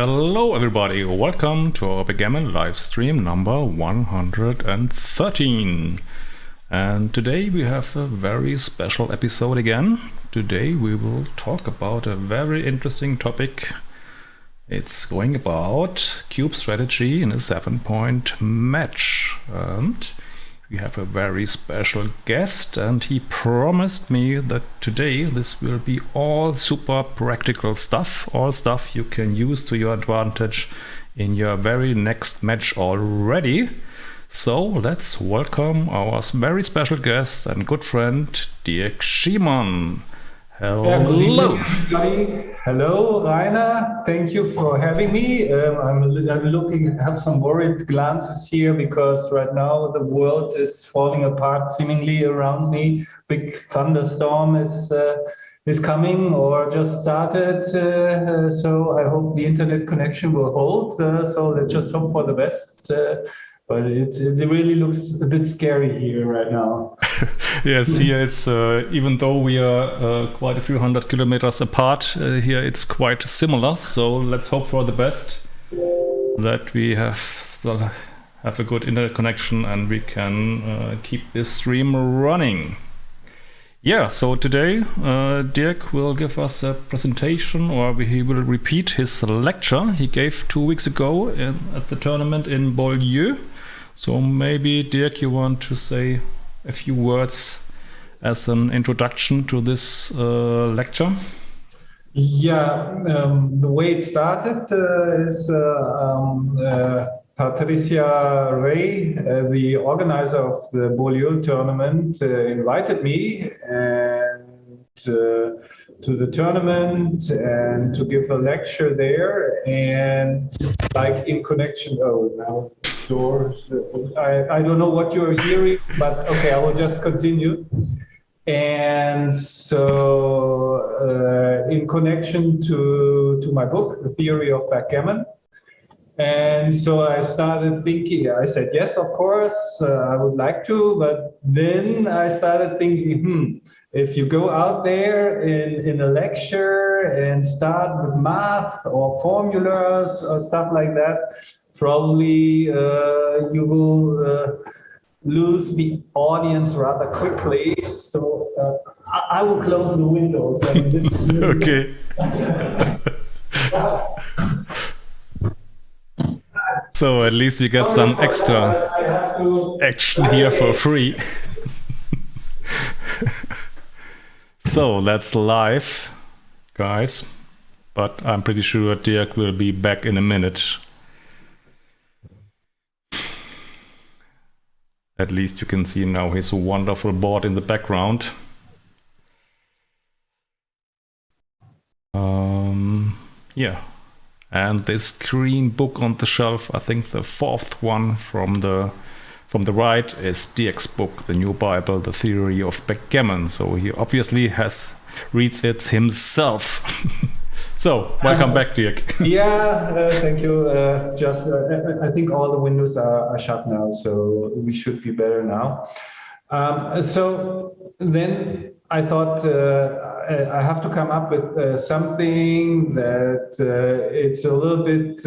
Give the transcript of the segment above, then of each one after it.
Hello everybody, welcome to our Backgammon live stream number 113. And today we have a very special episode again. Today we will talk about a very interesting topic. It's going about cube strategy in a 7-point match. And we have a very special guest, and he promised me that today this will be all super practical stuff, all stuff you can use to your advantage in your very next match already. So let's welcome our very special guest and good friend, Dirk Schiemann. Hello. Hello, Rainer. Thank you for having me. I'm looking, have some worried glances here because right now the world is falling apart seemingly around me. Big thunderstorm is coming or just started. So I hope the internet connection will hold. So let's just hope for the best. But it really looks a bit scary here right now. Yes, here it's, even though we are quite a few hundred kilometers apart, here it's quite similar. So let's hope for the best, that we still have a good internet connection and we can keep this stream running. Yeah, so today Dirk will give us a presentation, or he will repeat his lecture he gave 2 weeks ago at the tournament in Beaulieu. So maybe, Dirk, you want to say a few words as an introduction to this lecture? Yeah, the way it started is Patricia Ray, the organizer of the Beaulieu tournament, invited me to the tournament and to give a lecture there, and like in connection. Oh, now doors. I don't know what you're hearing, but okay, I will just continue. And so in connection to my book, The Theory of Backgammon. And so I started thinking, I said, yes, of course, I would like to, but then I started thinking, if you go out there in a lecture and start with math or formulas or stuff like that, probably you will lose the audience rather quickly. So I will close the windows. I mean, this is really okay. So at least we get some extra action here for free. So that's live, guys. But I'm pretty sure Dirk will be back in a minute. At least you can see now his wonderful board in the background. Yeah, and this green book on the shelf, I think the fourth one from the right, is Dirk's book, the new Bible, The Theory of Backgammon. So he obviously reads it himself. So, welcome back, Dirk. Yeah, thank you. I think all the windows are shut now, so we should be better now. So then I thought I have to come up with something that it's a little bit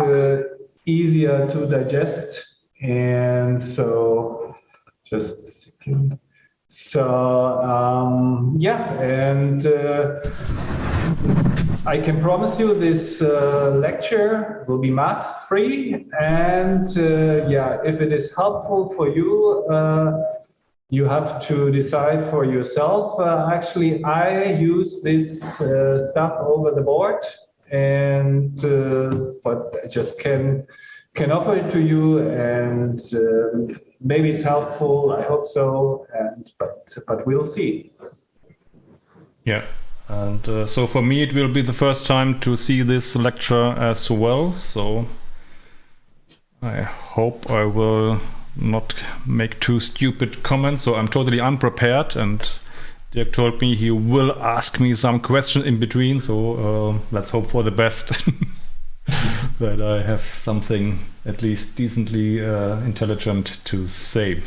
easier to digest. And so, just a second. So, yeah, and I can promise you this lecture will be math free, and yeah, if it is helpful for you, you have to decide for yourself. Actually, I use this stuff over the board, and but I just can offer it to you, and maybe it's helpful. I hope so, and but we'll see. Yeah. And so for me, it will be the first time to see this lecture as well. So I hope I will not make too stupid comments. So I'm totally unprepared. And Dirk told me he will ask me some questions in between. So let's hope for the best. That I have something at least decently intelligent to say.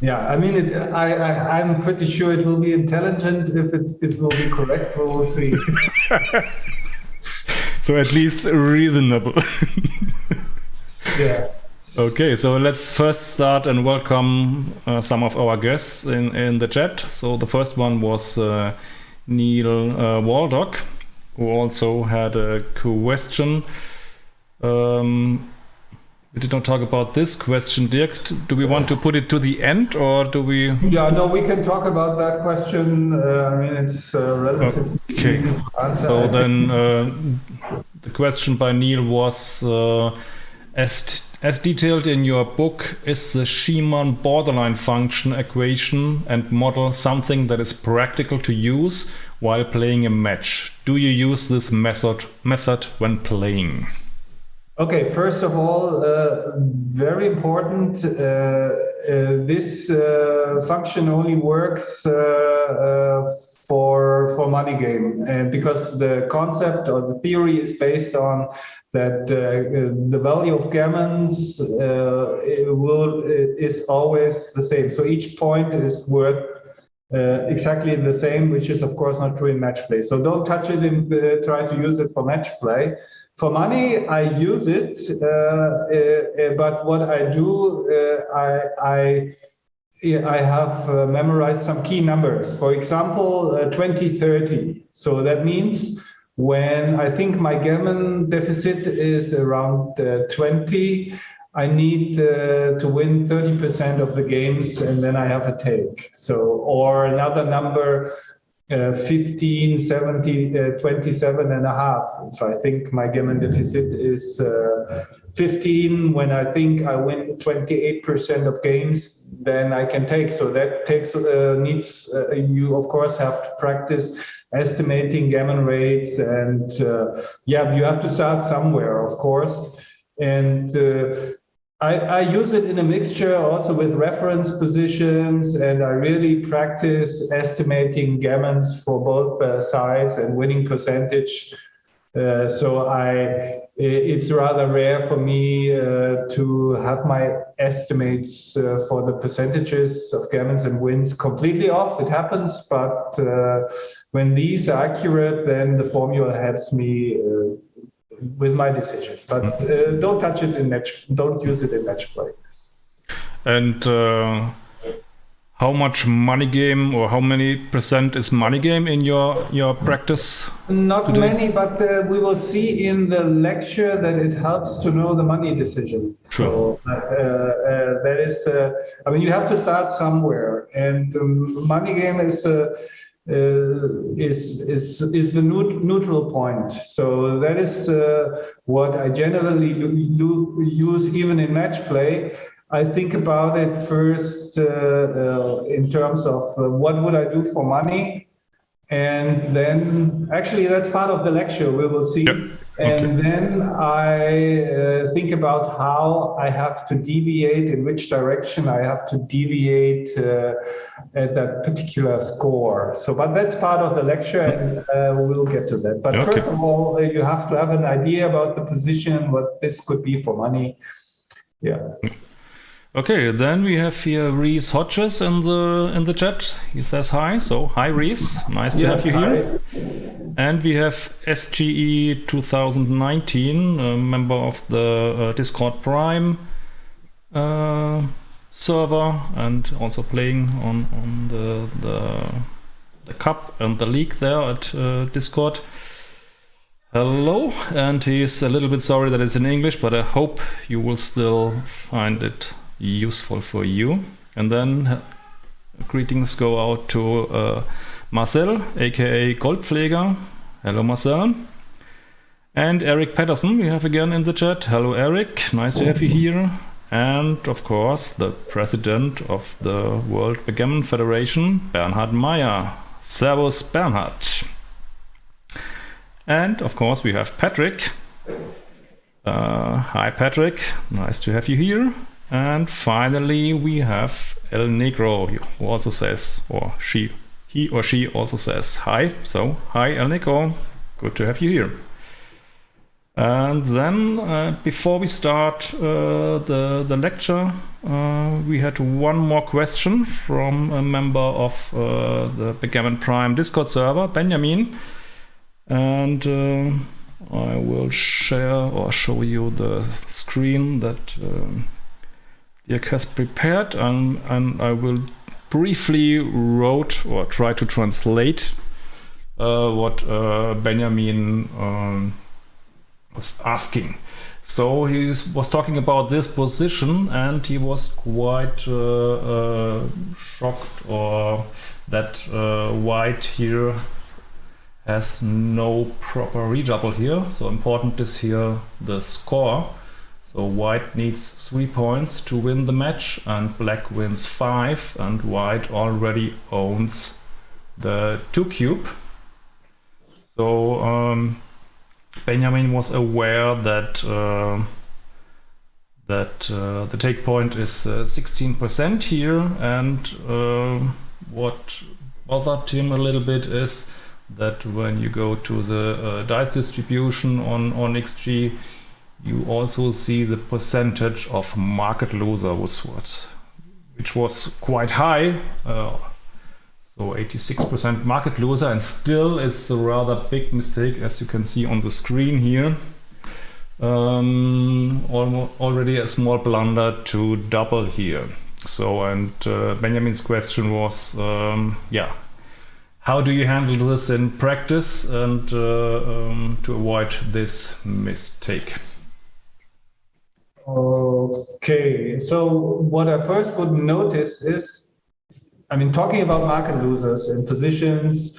Yeah, I mean, I'm pretty sure it will be intelligent. If it will be correct, we'll see. So at least reasonable. Yeah. Okay, so let's first start and welcome some of our guests in the chat. So the first one was Neil Waldock, who also had a question. We did not talk about this question, Dirk. Do we want to put it to the end, or do we? Yeah, no, we can talk about that question. I mean, it's relatively easy to answer. So then the question by Neil was, as detailed in your book, is the Schiemann borderline function equation and model something that is practical to use while playing a match? Do you use this method when playing? Okay, first of all, very important, this function only works for money game, and because the concept or the theory is based on that the value of gammons is always the same. So each point is worth exactly the same, which is of course not true in match play. So don't touch it and try to use it for match play. For money, I use it, but what I do, I have memorized some key numbers. For example, 20-30. So that means when I think my gammon deficit is around 20, I need to win 30% of the games, and then I have a take. So, or another number, 15, 70, 27 and a half. If I think my gammon deficit is 15, when I think I win 28% of games, then I can take. So that takes needs, you of course have to practice estimating gammon rates, and yeah, you have to start somewhere, of course. And I use it in a mixture also with reference positions, and I really practice estimating gammons for both sides and winning percentage. So it's rather rare for me to have my estimates for the percentages of gammons and wins completely off. It happens, but when these are accurate, then the formula helps me with my decision, but don't touch it in match. Don't use it in match play. And how much money game, or how many percent is money game in your practice? Not today? many, but we will see in the lecture that it helps to know the money decision. Sure. So that is, I mean, you have to start somewhere, and money game is the neutral point. So that is what I generally use even in match play. I think about it first in terms of what would I do for money, and then actually that's part of the lecture, we will see. Yep. And okay. Then I think about how I have to deviate, in which direction I have to deviate at that particular score. So, but that's part of the lecture, and we'll get to that. But okay. First of all, you have to have an idea about the position, what this could be for money. Yeah. Okay, then we have here Reese Hodges in the chat. He says hi. So hi Reese, nice to have you here. And we have SGE 2019, a member of the Discord Prime server, and also playing on the cup and the league there at Discord. Hello, and he's a little bit sorry that it's in English, but I hope you will still find it useful for you. And then greetings go out to Marcel, aka Goldpfleger. Hello Marcel. And Eric Patterson we have again in the chat. Hello Eric, nice to have you here. And of course the president of the World Backgammon Federation, Bernhard Meyer. Servus Bernhard. And of course we have Patrick. Hi Patrick, nice to have you here. And finally we have El Negro, who also says, or he or she also says hi. So hi El Negro, good to have you here. And then before we start the lecture, we had one more question from a member of the Backgammon Prime Discord server, Benjamin. And I will share or show you the screen that Dirk has prepared, and I will briefly wrote or try to translate what Benjamin was asking. So he was talking about this position, and he was quite shocked or that white here has no proper redouble here. So important is here the score. So white needs 3 points to win the match, and black wins 5, and white already owns the 2 cube. So Benjamin was aware that the take point is 16% here, and what bothered him a little bit is that when you go to the dice distribution on XG, you also see the percentage of market loser, which was quite high. So 86% market loser, and still it's a rather big mistake, as you can see on the screen here. Already a small blunder to double here. So, and Benjamin's question was, yeah, how do you handle this in practice and to avoid this mistake? Okay, so what I first would notice is, I mean, talking about market losers and positions,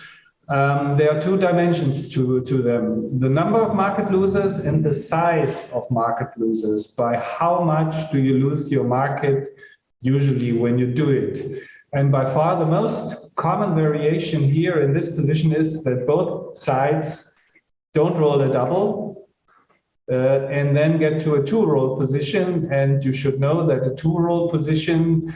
there are 2 dimensions to them. The number of market losers and the size of market losers. By how much do you lose your market usually when you do it? And by far the most common variation here in this position is that both sides don't roll a double and then get to a 2-roll position. And you should know that a 2-roll position,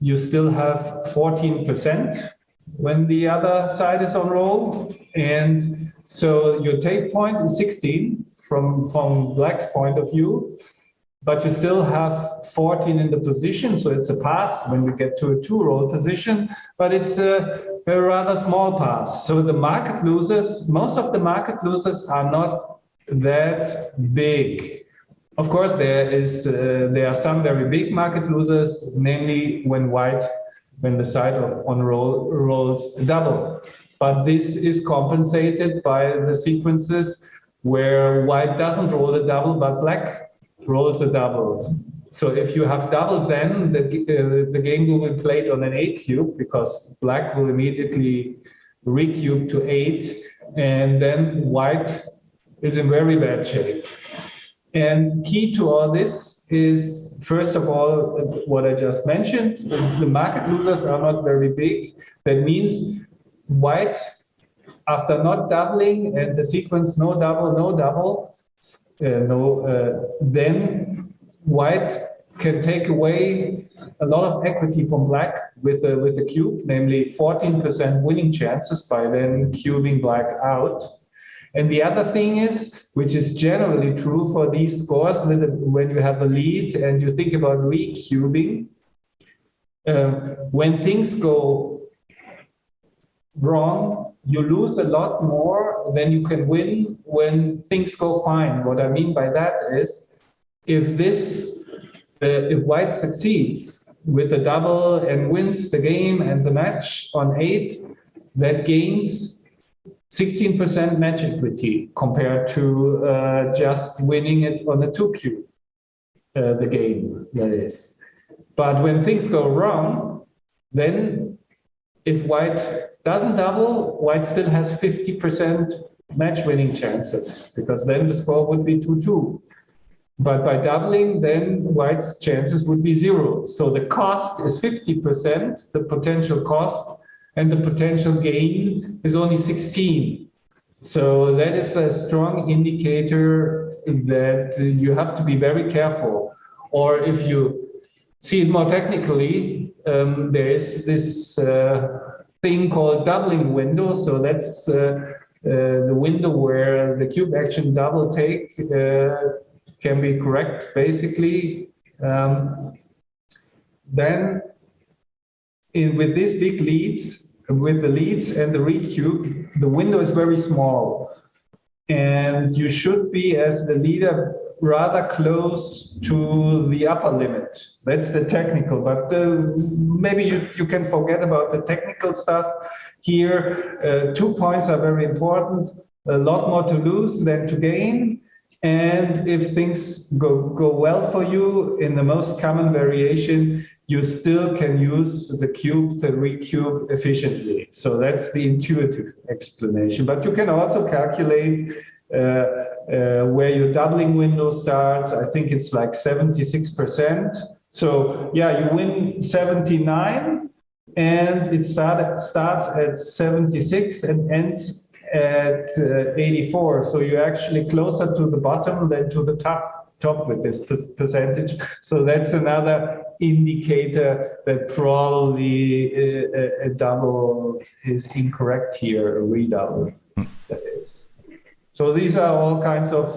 you still have 14% when the other side is on roll. And so your take point is 16 from black's point of view, but you still have 14 in the position. So it's a pass when we get to a 2-roll position, but it's a rather small pass. So the market losers, most of the market losers are not that big. Of course, there are some very big market losers, namely when the side on roll rolls double. But this is compensated by the sequences where white doesn't roll a double, but black rolls a double. So if you have double, then the game will be played on an 8 cube, because black will immediately recube to 8, and then white is in very bad shape. And key to all this is, first of all, what I just mentioned, the market losers are not very big. That means white, after not doubling and the sequence no double, then white can take away a lot of equity from black with the cube, namely 14% winning chances by then cubing black out. And the other thing is, which is generally true for these scores, when you have a lead and you think about recubing, when things go wrong, you lose a lot more than you can win when things go fine. What I mean by that is, if white succeeds with a double and wins the game and the match on 8, that gains 16% match equity compared to just winning it on a 2 cube, the game, that is. But when things go wrong, then if white doesn't double, white still has 50% match winning chances, because then the score would be 2-2. But by doubling, then white's chances would be 0. So the cost is 50%, the potential cost, and the potential gain is only 16. So that is a strong indicator that you have to be very careful. Or if you see it more technically, there is this thing called doubling window. So that's the window where the cube action double take can be correct, basically. Then with these big leads, with the leads and the recube, the window is very small. and you should be, as the leader, rather close to the upper limit. That's the technical, but maybe you can forget about the technical stuff here. 2 points are very important. A lot more to lose than to gain. And if things go well for you, in the most common variation, you still can use the cube, the recube efficiently. So that's the intuitive explanation. But you can also calculate where your doubling window starts. I think it's like 76%. So yeah, you win 79, and it starts at 76 and ends at 84. So you're actually closer to the bottom than to the top with this percentage. So that's another indicator that probably a double is incorrect here, a redouble. That is. So these are all kinds of,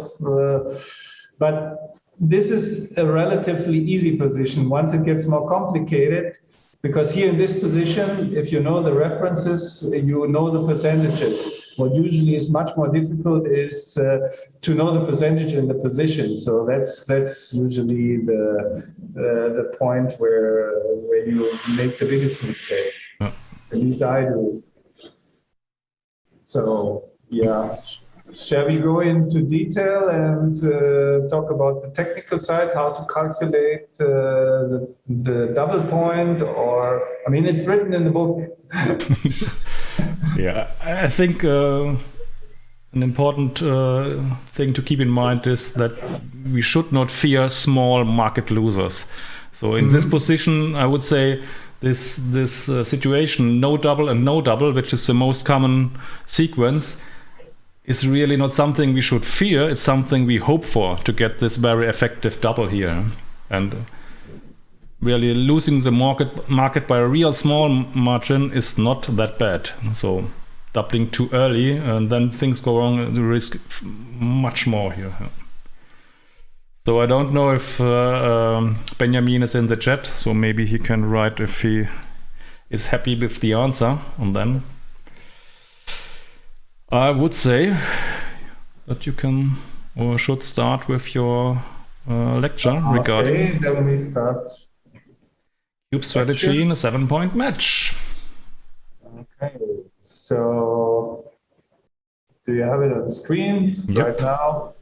but this is a relatively easy position. Once it gets more complicated, because here in this position, if you know the references, you know the percentages. What usually is much more difficult is to know the percentage in the position. So that's usually the point where you make the biggest mistake. At least I do. So yeah. Shall we go into detail and talk about the technical side, how to calculate the double point? Or, I mean, it's written in the book. Yeah, I think an important thing to keep in mind is that we should not fear small market losers. So in this position, I would say this situation, no double and no double, which is the most common sequence, is really not something we should fear. It's something we hope for to get this very effective double here. And really losing the market by a real small margin is not that bad. So doubling too early and then things go wrong, the risk much more here. So I don't know if Benjamin is in the chat, so maybe he can write if he is happy with the answer, and then I would say that you can or should start with your lecture regarding. Okay, then we start. Cube strategy in a 7-point match. Okay, so do you have it on screen right now?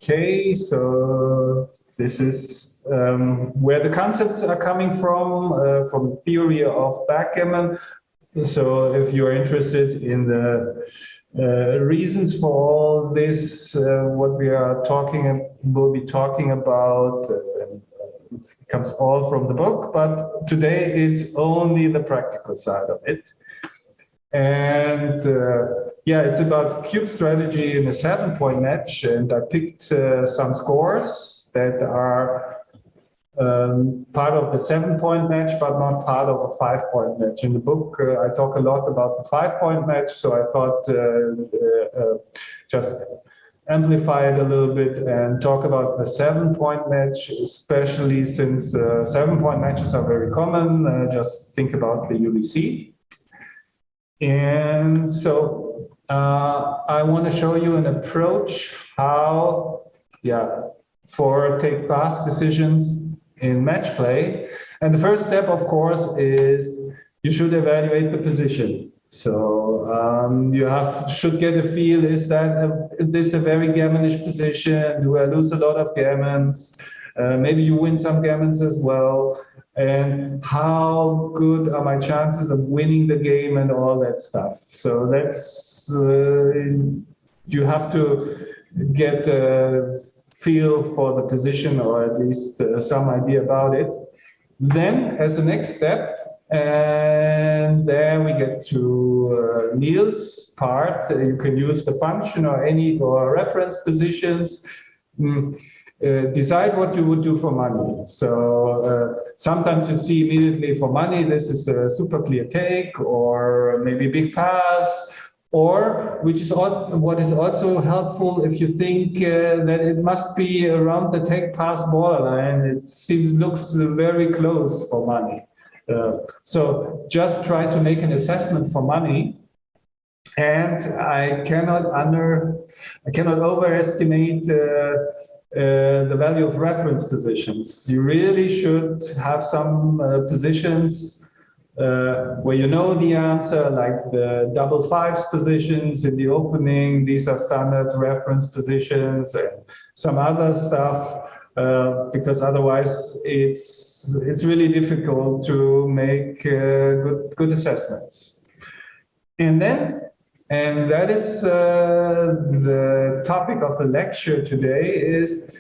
Okay, so this is where the concepts are coming from theory of backgammon. So if you're interested in the reasons for all this, what we will be talking about, it comes all from the book, but today it's only the practical side of it. And yeah, it's about cube strategy in a 7-point match, and I picked some scores that are part of the 7-point match, but not part of a 5-point match. In the book, I talk a lot about the 5-point match, so I thought just amplify it a little bit and talk about the 7-point match, especially since 7-point matches are very common. Just think about the UBC. And so I want to show you an approach how, for take pass decisions in match play. And the first step, of course, is you should evaluate the position. So you should get a feel, is this a very gammonish position? Do I lose a lot of gammons? Maybe you win some gammons as well. And how good are my chances of winning the game and all that stuff? So that's, you have to get a feel for the position, or at least some idea about it. Then as a next step, and there we get to Niels' part. You can use the function or reference positions. Decide what you would do for money. So sometimes you see immediately for money, this is a super clear take, or maybe big pass, or what is also helpful if you think that it must be around the take pass borderline. Looks very close for money. So just try to make an assessment for money. And I cannot overestimate the value of reference positions. You really should have some positions where you know the answer, like the double fives positions in the opening. These are standard reference positions, and some other stuff, because otherwise it's really difficult to make good assessments. And that is the topic of the lecture today, is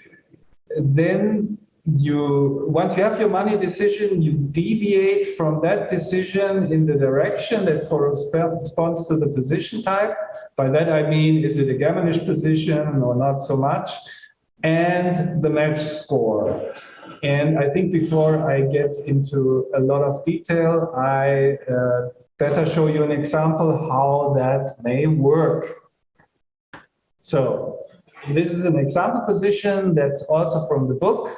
then once you have your money decision, you deviate from that decision in the direction that corresponds to the position type. By that I mean, is it a gammonish position or not so much? And the match score. And I think before I get into a lot of detail, I better show you an example how that may work. So this is an example position that's also from the book,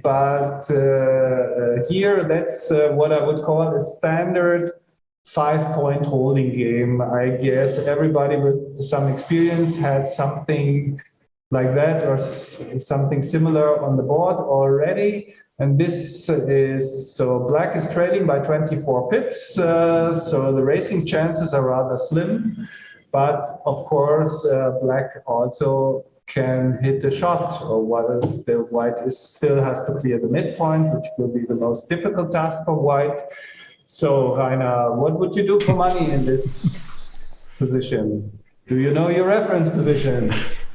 but here that's what I would call a standard 5-point holding game. I guess everybody with some experience had something like that or something similar on the board already. And this is, so black is trailing by 24 pips, so the racing chances are rather slim, but of course black also can hit the shot, or the white still has to clear the midpoint, which will be the most difficult task for white. So Rainer, what would you do for money in this position? Do you know your reference positions?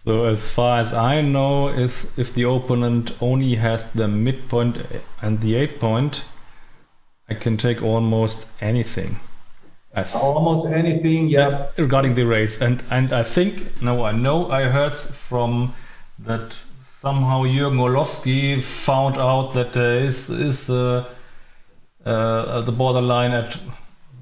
So as far as I know, is if the opponent only has the midpoint and the 8-point, I can take almost anything. Almost anything, yeah. Regarding the race, and I think, now I know I heard from that somehow Jürgen Orlowski found out that there is the borderline at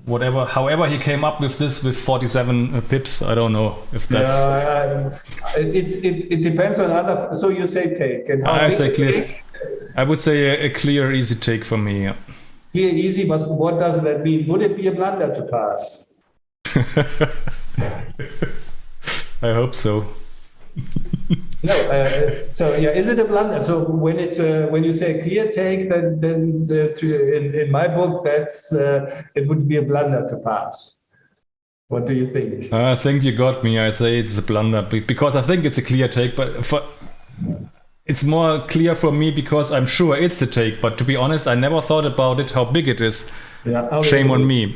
whatever, however he came up with this with 47 pips. I don't know if that's. It depends on other. So you say take, and how I say clear. Take? I would say a clear, easy take for me. Yeah. Clear, easy, but what does that mean? Would it be a blunder to pass? I hope so. No, so yeah, is it a blunder? So when it's when you say a clear take, then in my book that's it would be a blunder to pass. What do you think? I think you got me. I say it's a blunder because I think it's a clear take, but it's more clear for me because I'm sure it's a take. But to be honest, I never thought about it, how big it is. Yeah, okay. Shame on me.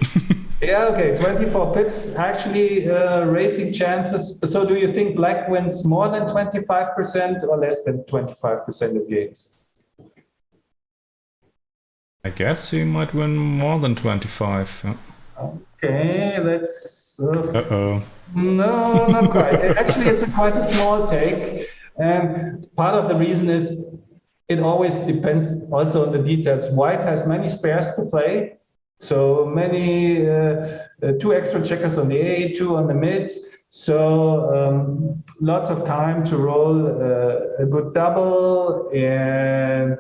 Yeah, okay, 24 pips, actually racing chances. So do you think black wins more than 25% or less than 25% of games? I guess he might win more than 25. Yeah. Okay, that's... Uh-oh. No, not quite. Actually, it's quite a small take. And part of the reason is it always depends also on the details. White has many spares to play. So many, 2 extra checkers on the A, 2 on the mid. So lots of time to roll a good double. And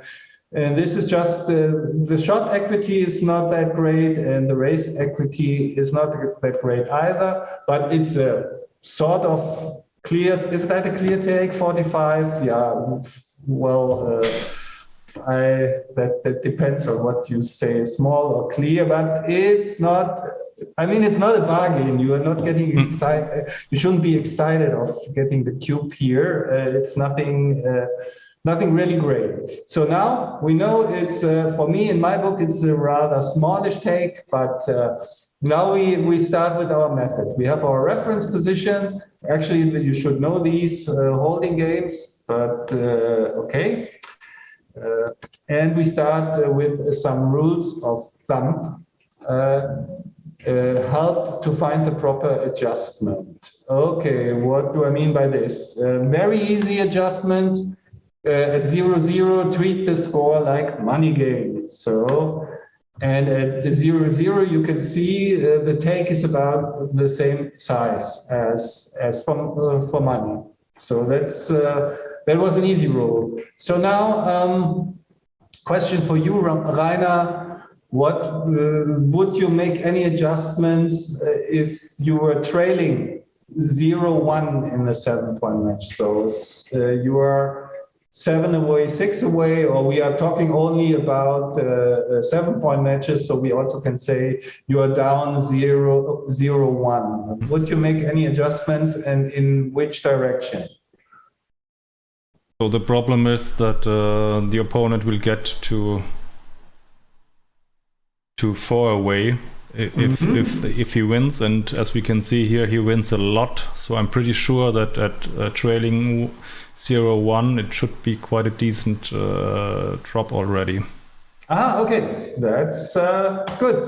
this is just, the shot equity is not that great and the race equity is not that great either, but it's a sort of clear, is that a clear take, 45? Yeah, well, that depends on what you say, small or clear, but it's not, I mean, it's not a bargain. You are not getting excited. You shouldn't be excited of getting the cube here. It's nothing really great. So now we know it's, for me in my book, it's a rather smallish take, but now we start with our method. We have our reference position. Actually, you should know these holding games, but okay. And we start with some rules of thumb. Help to find the proper adjustment. Okay, what do I mean by this? Very easy adjustment. At 0-0, treat the score like money game. So, and at the 0-0, you can see the take is about the same size as for money. So that's that was an easy rule. So now, question for you, Rainer. what would you make any adjustments if you were trailing 0-1 in the 7-point match? So you are 7 away, 6 away, or we are talking only about 7-point matches. So we also can say you are down 0-1. Would you make any adjustments, and in which direction? So the problem is that the opponent will get to 4 away if he wins, and as we can see here, he wins a lot. So I'm pretty sure that at trailing 0-1, it should be quite a decent drop already. Okay, that's good.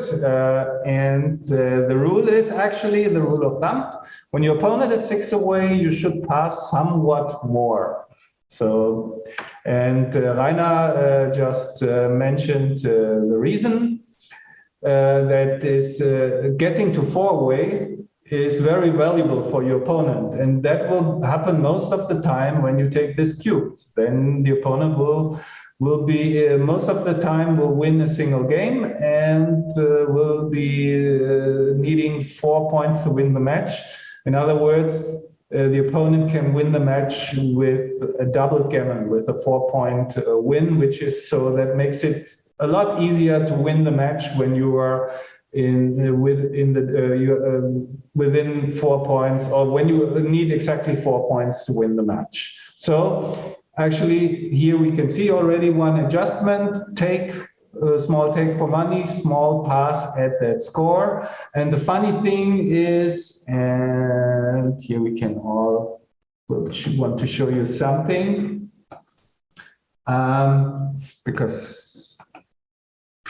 And the rule is actually the rule of thumb. When your opponent is 6 away, you should pass somewhat more. So, and Rainer just mentioned the reason. That is getting to 4 away is very valuable for your opponent, and that will happen most of the time when you take this cube. Then the opponent will be most of the time will win a single game and will be needing 4 points to win the match. In other words, the opponent can win the match with a double gammon, with a 4-point win, which is so that makes it a lot easier to win the match when you are within 4 points, or when you need exactly 4 points to win the match. So actually here we can see already one adjustment: small take for money, small pass at that score. And the funny thing is, and here we can all want to show you something, because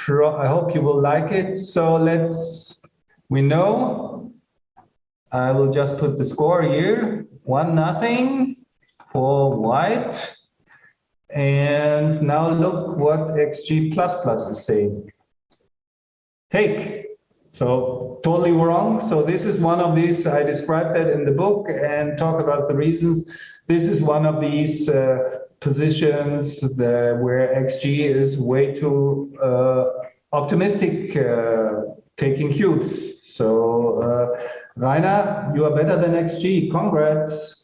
I hope you will like it. So we know, I will just put the score here, 1-0 for white. And now look what XG++ is saying. Take. So totally wrong. So this is one of these, I described that in the book and talk about the reasons. This is one of these positions where XG is way too optimistic, taking cubes. So Rainer, you are better than XG. Congrats.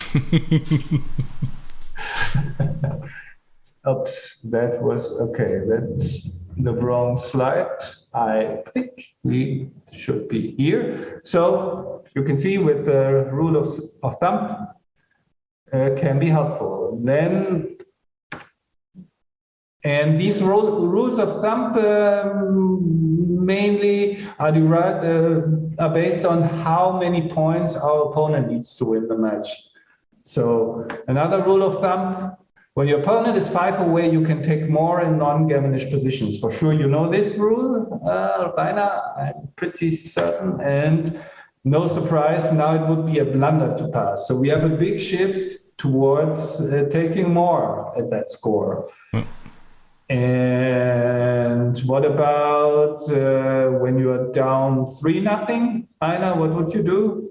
Oops, that was okay. That's the wrong slide. I think we should be here. So you can see with the rule of thumb can be helpful. Then, and these rules of thumb mainly are based on how many points our opponent needs to win the match. So another rule of thumb: when your opponent is 5 away, you can take more in non-gammonish positions. For sure, you know this rule, Rainer, I'm pretty certain. And no surprise, now it would be a blunder to pass. So we have a big shift towards taking more at that score. And what about when you are down 3-0? Rainer, what would you do?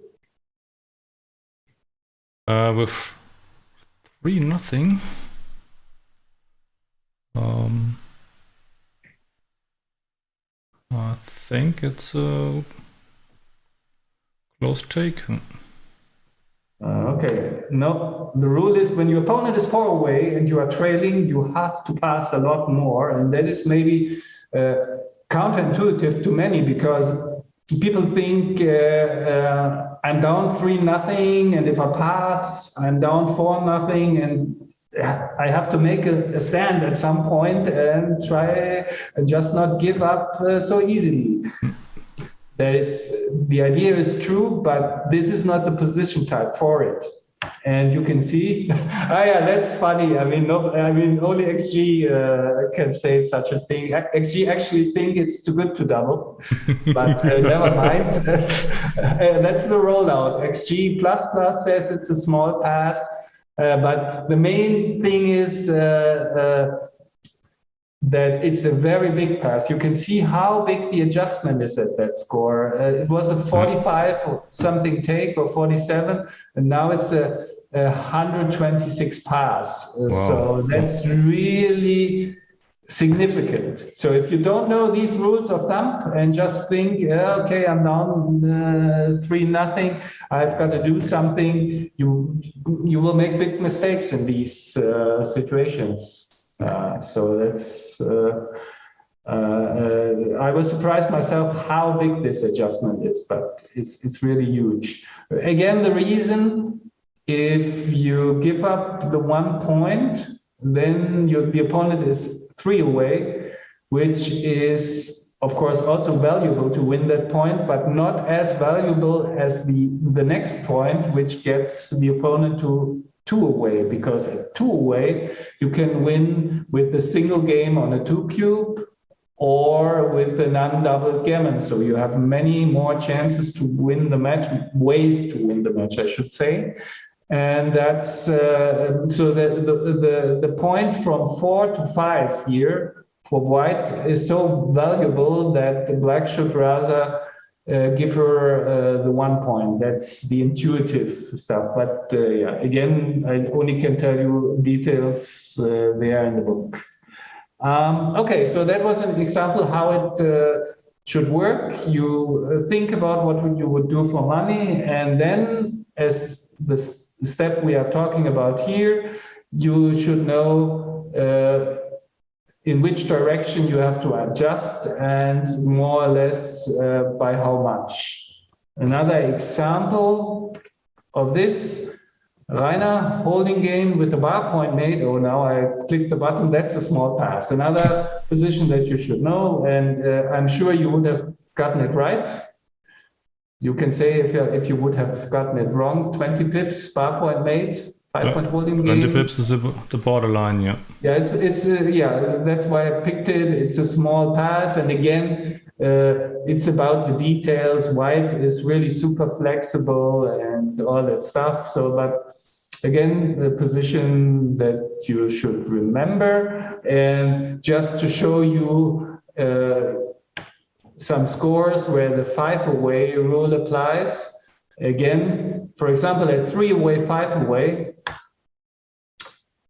With 3-0. I think it's a close take. Okay, no, the rule is when your opponent is 4 away and you are trailing, you have to pass a lot more. And that is maybe counterintuitive to many, because people think I'm down 3-0, and if I pass, I'm down 4-0, and I have to make a stand at some point and try and just not give up so easily. The idea is true, but this is not the position type for it. And you can see, yeah, that's funny. I mean, only XG can say such a thing. XG actually think it's too good to double, but never mind. That's the rollout. XG++ says it's a small pass, but the main thing is that it's a very big pass. You can see how big the adjustment is at that score. It was a 45 or something take, or 47, and now it's a 126 pass. Wow. So that's really significant. So if you don't know these rules of thumb and just think, okay, I'm down 3-0, I've got to do something, you will make big mistakes in these situations. So that's, I was surprised myself how big this adjustment is, but it's really huge. Again, the reason, if you give up the 1 point, then the opponent is 3 away, which is, of course, also valuable to win that point, but not as valuable as the next point, which gets the opponent to 2 away, because at 2 away, you can win with a single game on a 2 cube or with a non-double gammon. So you have many more chances to win the match, ways to win the match, I should say. And that's so the point from 4 to 5 here for white is so valuable that the black should rather give her the 1 point. That's the intuitive stuff. But yeah, again, I only can tell you details there in the book. Okay, so that was an example how it should work. You think about what you would do for money, and then as the step we are talking about here, you should know in which direction you have to adjust and more or less by how much. Another example of this, Rainer holding game with the bar point made. Oh, now I clicked the button. That's a small pass. Another position that you should know, and I'm sure you would have gotten it right. You can say if you would have gotten it wrong, 20 pips, bar point made, 5-point holding game. 20 pips is the borderline, yeah. Yeah, yeah, that's why I picked it. It's a small pass, and again, it's about the details. White is really super flexible and all that stuff. So, but again, the position that you should remember, and just to show you some scores where the 5 away rule applies. Again, for example, at 3 away, 5 away,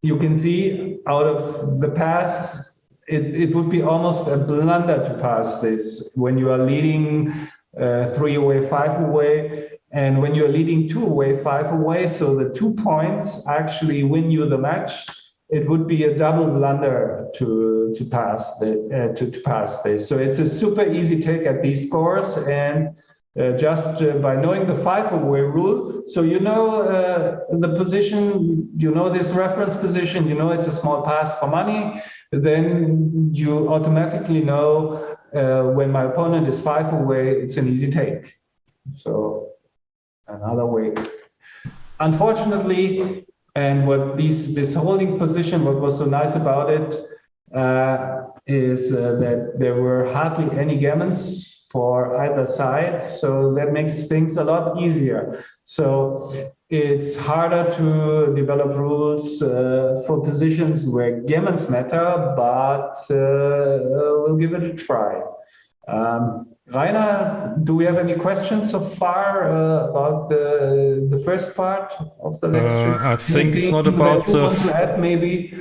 you can see out of the pass, it would be almost a blunder to pass this when you are leading 3 away, 5 away, and when you're leading 2 away, 5 away, so the 2 points actually win you the match. It would be a double blunder to pass this. So it's a super easy take at these scores, and just by knowing the 5 away rule, so you know the position, you know this reference position, you know it's a small pass for money, then you automatically know when my opponent is 5 away, it's an easy take. So another way. Unfortunately, and what this holding position, what was so nice about it is that there were hardly any gammons for either side, so that makes things a lot easier. So it's harder to develop rules for positions where gammons matter, but we'll give it a try. Rainer, do we have any questions so far about the first part of the lecture? I think it's not about maybe.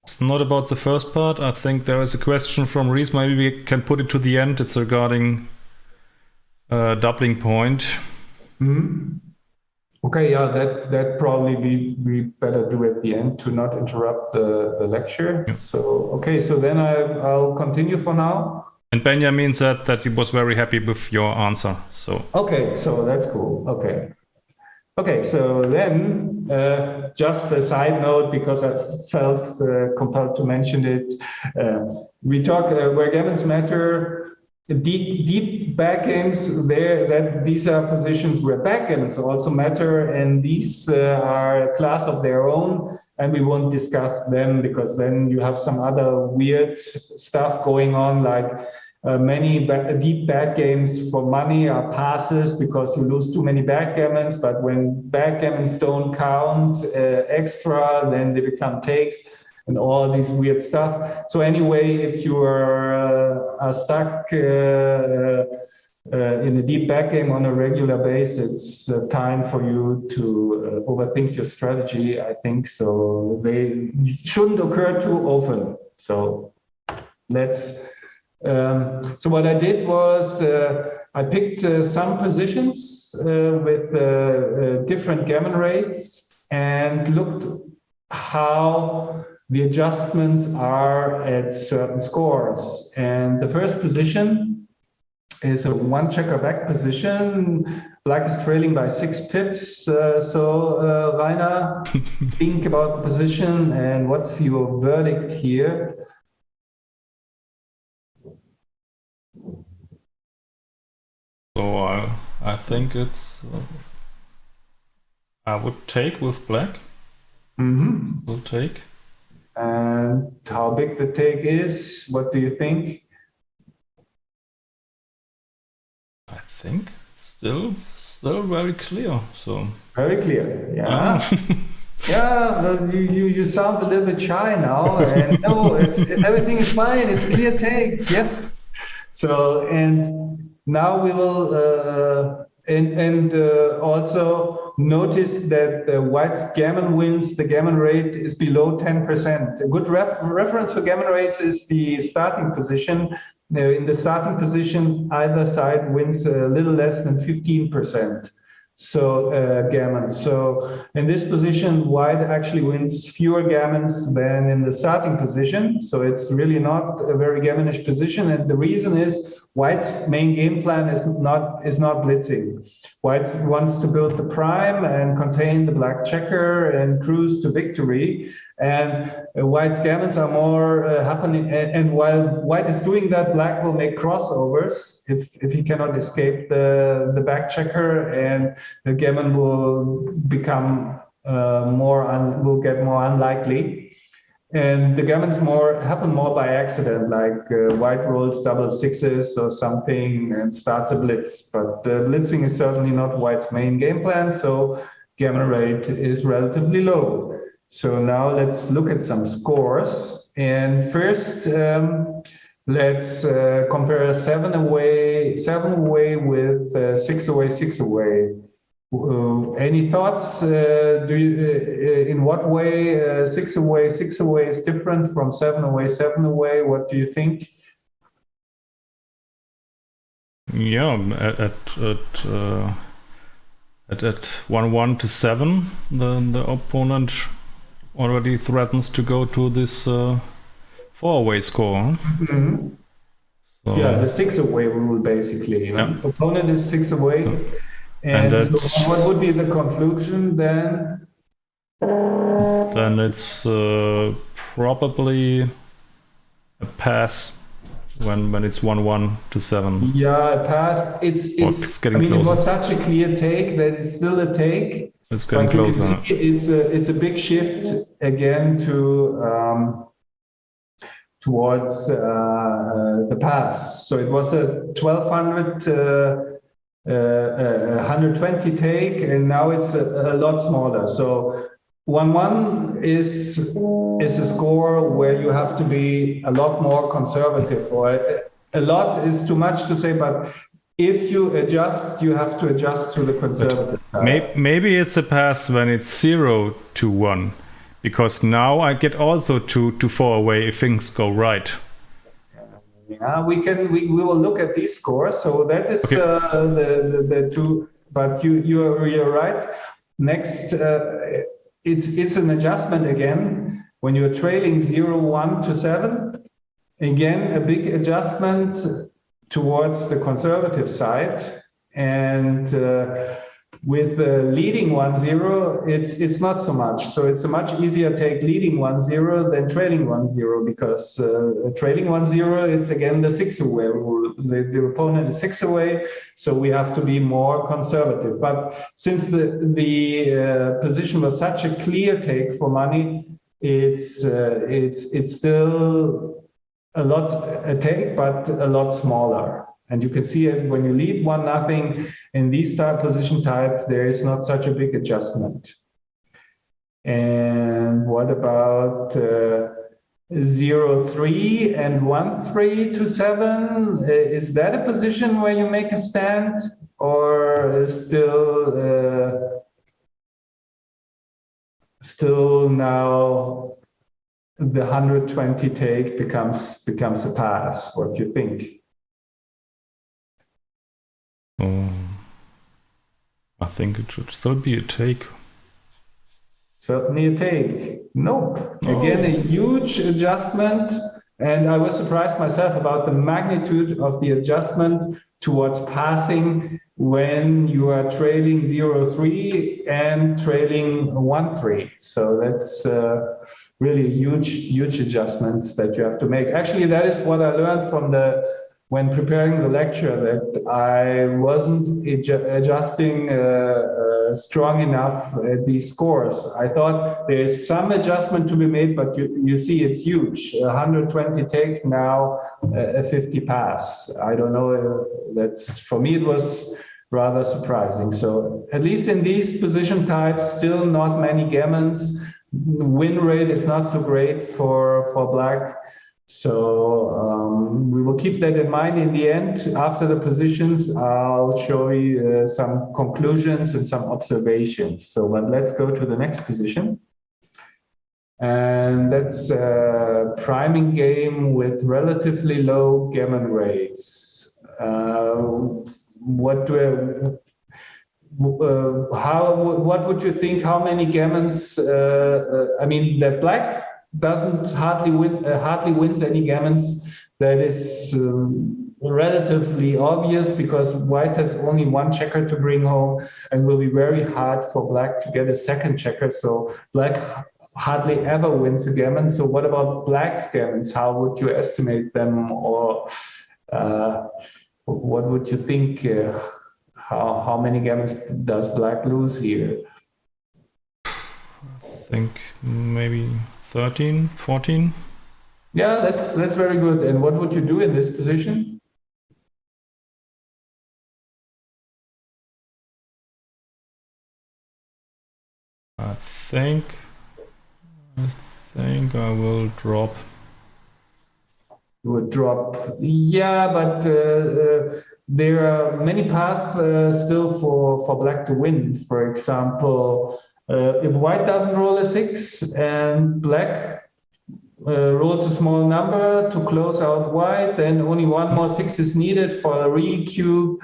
It's not about the first part. I think there is a question from Reese. Maybe we can put it to the end. It's regarding doubling point. Mm-hmm. Okay, yeah, that probably we better do at the end to not interrupt the lecture. Yeah. So okay, so then I'll continue for now. And Benjamin said that he was very happy with your answer. So okay, so that's cool. Okay, so then just a side note, because I felt compelled to mention it. We talk where gammons matter. Deep back games, these are positions where backgammons also matter, and these are a class of their own, and we won't discuss them because then you have some other weird stuff going on, like many deep back games for money are passes because you lose too many backgammons, but when backgammons don't count extra, then they become takes. And all these weird stuff. So anyway, if you are stuck in a deep back game on a regular basis, it's time for you to overthink your strategy, I think. So they shouldn't occur too often. So let's. So what I did was I picked some positions with different gammon rates and looked how the adjustments are at certain scores. And the first position is a one checker back position. Black is trailing by 6 pips. So Rainer, think about the position and what's your verdict here? So I think it's I would take with black. Will take. And how big the take is? What do you think? I think still very clear. So very clear. Yeah. Yeah, you sound a little bit shy now, and no, everything is fine. It's clear take. Yes. So and now we will also notice that the white's gammon wins. The gammon rate is below 10%. A good reference for gammon rates is the starting position. In the starting position, either side wins a little less than 15%. So gammon. So in this position, white actually wins fewer gammons than in the starting position. So it's really not a very gammonish position. And the reason is white's main game plan is not blitzing. White wants to build the prime and contain the black checker and cruise to victory. And white's gammons are more happening. And while white is doing that, black will make crossovers if he cannot escape the back checker, and the gammon will become will get more unlikely. And the gammons happen more by accident, like white rolls double sixes or something and starts a blitz. But blitzing is certainly not white's main game plan, so gammon rate is relatively low. So now let's look at some scores. And first, let's compare 7 away with 6 away, 6 away. Any thoughts? In what way 6 away is different from 7 away, 7 away? What do you think? Yeah, at 1-1 to 7, the opponent already threatens to go to this 4-away score. Mm-hmm. So, yeah, the 6 away rule basically. Yeah. Opponent is 6 away. And so what would be the conclusion then? Then it's probably a pass when it's 1-1 to 7. Yeah, a pass. It's getting closer. It was such a clear take that it's still a take. It's getting closer. It's a big shift again to towards the pass. So it was a 1200. 120 take, and now it's a lot smaller. So 1-1 is a score where you have to be a lot more conservative, or a lot is too much to say, but if you adjust, you have to adjust to the conservative side. Maybe it's a pass when it's 0-1, because now I get also to 4 away if things go right. Yeah, we will look at these scores. So that is the two. But you're right. Next, it's an adjustment again when you're trailing 0-1 to 7. Again, a big adjustment towards the conservative side, and with leading 1-0, it's not so much. So it's a much easier take leading 1-0 than trailing 1-0, because trailing 1-0, it's again the 6 away rule. The opponent is 6 away, so we have to be more conservative. But since the position was such a clear take for money, it's still a take, but a lot smaller. And you can see it when you lead 1-0 in these position type, there is not such a big adjustment. And what about 0-3 and 1-3 to 7? Is that a position where you make a stand, or still now the 120 take becomes a pass. What do you think? I think it should still be a take. Certainly a take. Nope. Oh. Again, a huge adjustment. And I was surprised myself about the magnitude of the adjustment towards passing when you are trailing 0-3 and trailing 1-3. So that's really huge adjustments that you have to make. Actually, that is what I learned from when preparing the lecture, that I wasn't adjusting strong enough at these scores. I thought there is some adjustment to be made, but you see it's huge. 120 take, now a 50 pass. I don't know, that's, for me it was rather surprising. So at least in these position types, still not many gammons. Win rate is not so great for black. So we will keep that in mind. In the end, after the positions, I'll show you some conclusions and some observations. So, but let's go to the next position. And that's a priming game with relatively low gammon rates. What would you think? How many gammons? I mean, the black doesn't hardly wins any gammons. That is relatively obvious because white has only one checker to bring home, and will be very hard for black to get a second checker. So black hardly ever wins a gammon. So what about black's gammons? How would you estimate them, or what would you think? How many gammons does black lose here? I think maybe 13, 14. Yeah, that's very good. And what would you do in this position? I think I will drop. You would drop. Yeah, but there are many paths still for black to win. For example, if white doesn't roll a 6 and black rolls a small number to close out white, then only one more 6 is needed for a re-cube.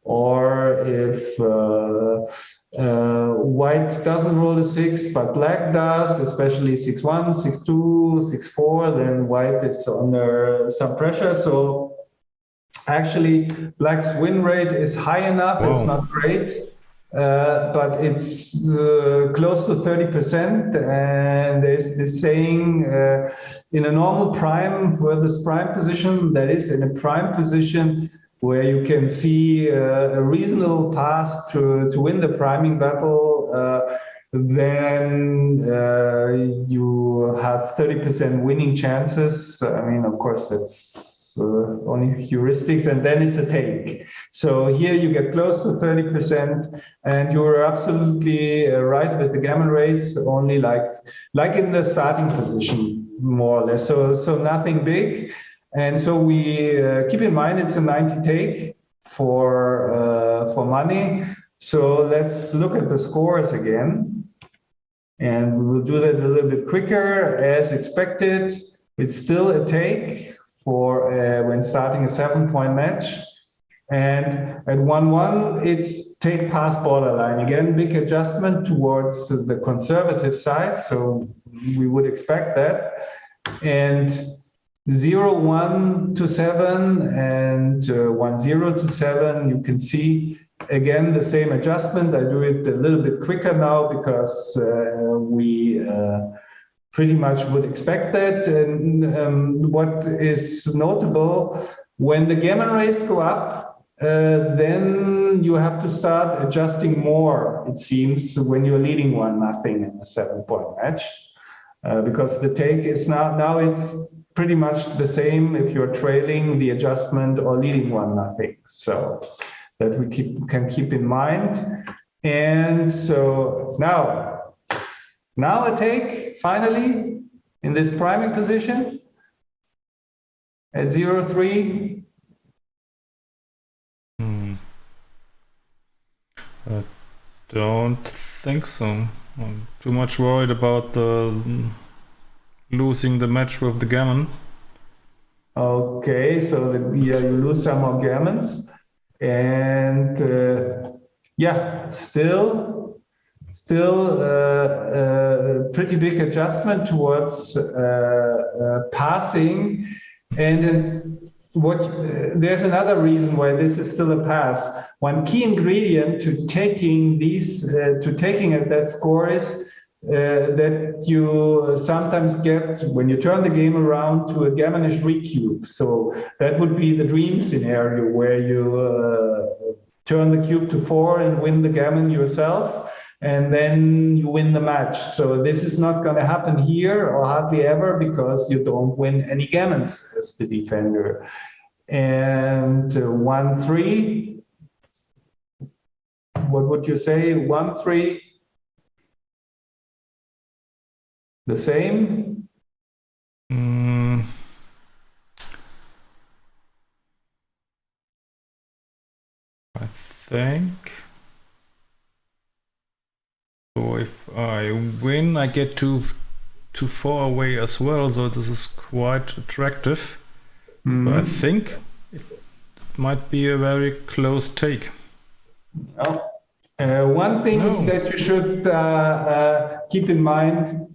Or if white doesn't roll a 6 but black does, especially 6-1, 6-2, 6-4, then white is under some pressure. So actually black's win rate is high enough. Whoa. It's not great, but it's close to 30%. And there's this saying, in a normal prime, for this prime position, that is in a prime position where you can see a reasonable path to win the priming battle, then you have 30% winning chances. I mean, of course, that's only heuristics, and then it's a take. So here you get close to 30%, and you're absolutely right with the gammon rates, only like in the starting position, more or less. So nothing big. And so we keep in mind it's a 90 take for money. So let's look at the scores again, and we'll do that a little bit quicker. As expected, it's still a take for when starting a 7-point match, and at 1-1 it's take pass borderline. Again, big adjustment towards the conservative side, so we would expect that. And 0-1 to 7 and 1-0 to 7, you can see again the same adjustment. I do it a little bit quicker now because we pretty much would expect that. And what is notable, when the gammon rates go up, then you have to start adjusting more, it seems, when you're leading 1-0 in a 7-point match. Because the take is now it's pretty much the same if you're trailing the adjustment or leading 1-0. So that we can keep in mind. And so now a take finally in this priming position at 0-3. I don't think so. I'm too much worried about the losing the match with the gammon. Okay, so you lose some more gammons, and still pretty big adjustment towards passing. And then there's another reason why this is still a pass. One key ingredient to taking that score is that you sometimes get, when you turn the game around, to a gammonish recube. So that would be the dream scenario where you turn the cube to 4 and win the gammon yourself, and then you win the match. So this is not going to happen here, or hardly ever, because you don't win any gammons as the defender. And 1-3, what would you say? 1-3, the same? I think. So if I win, I get to 4 away as well. So this is quite attractive. So I think it might be a very close take. Oh. One thing that you should keep in mind,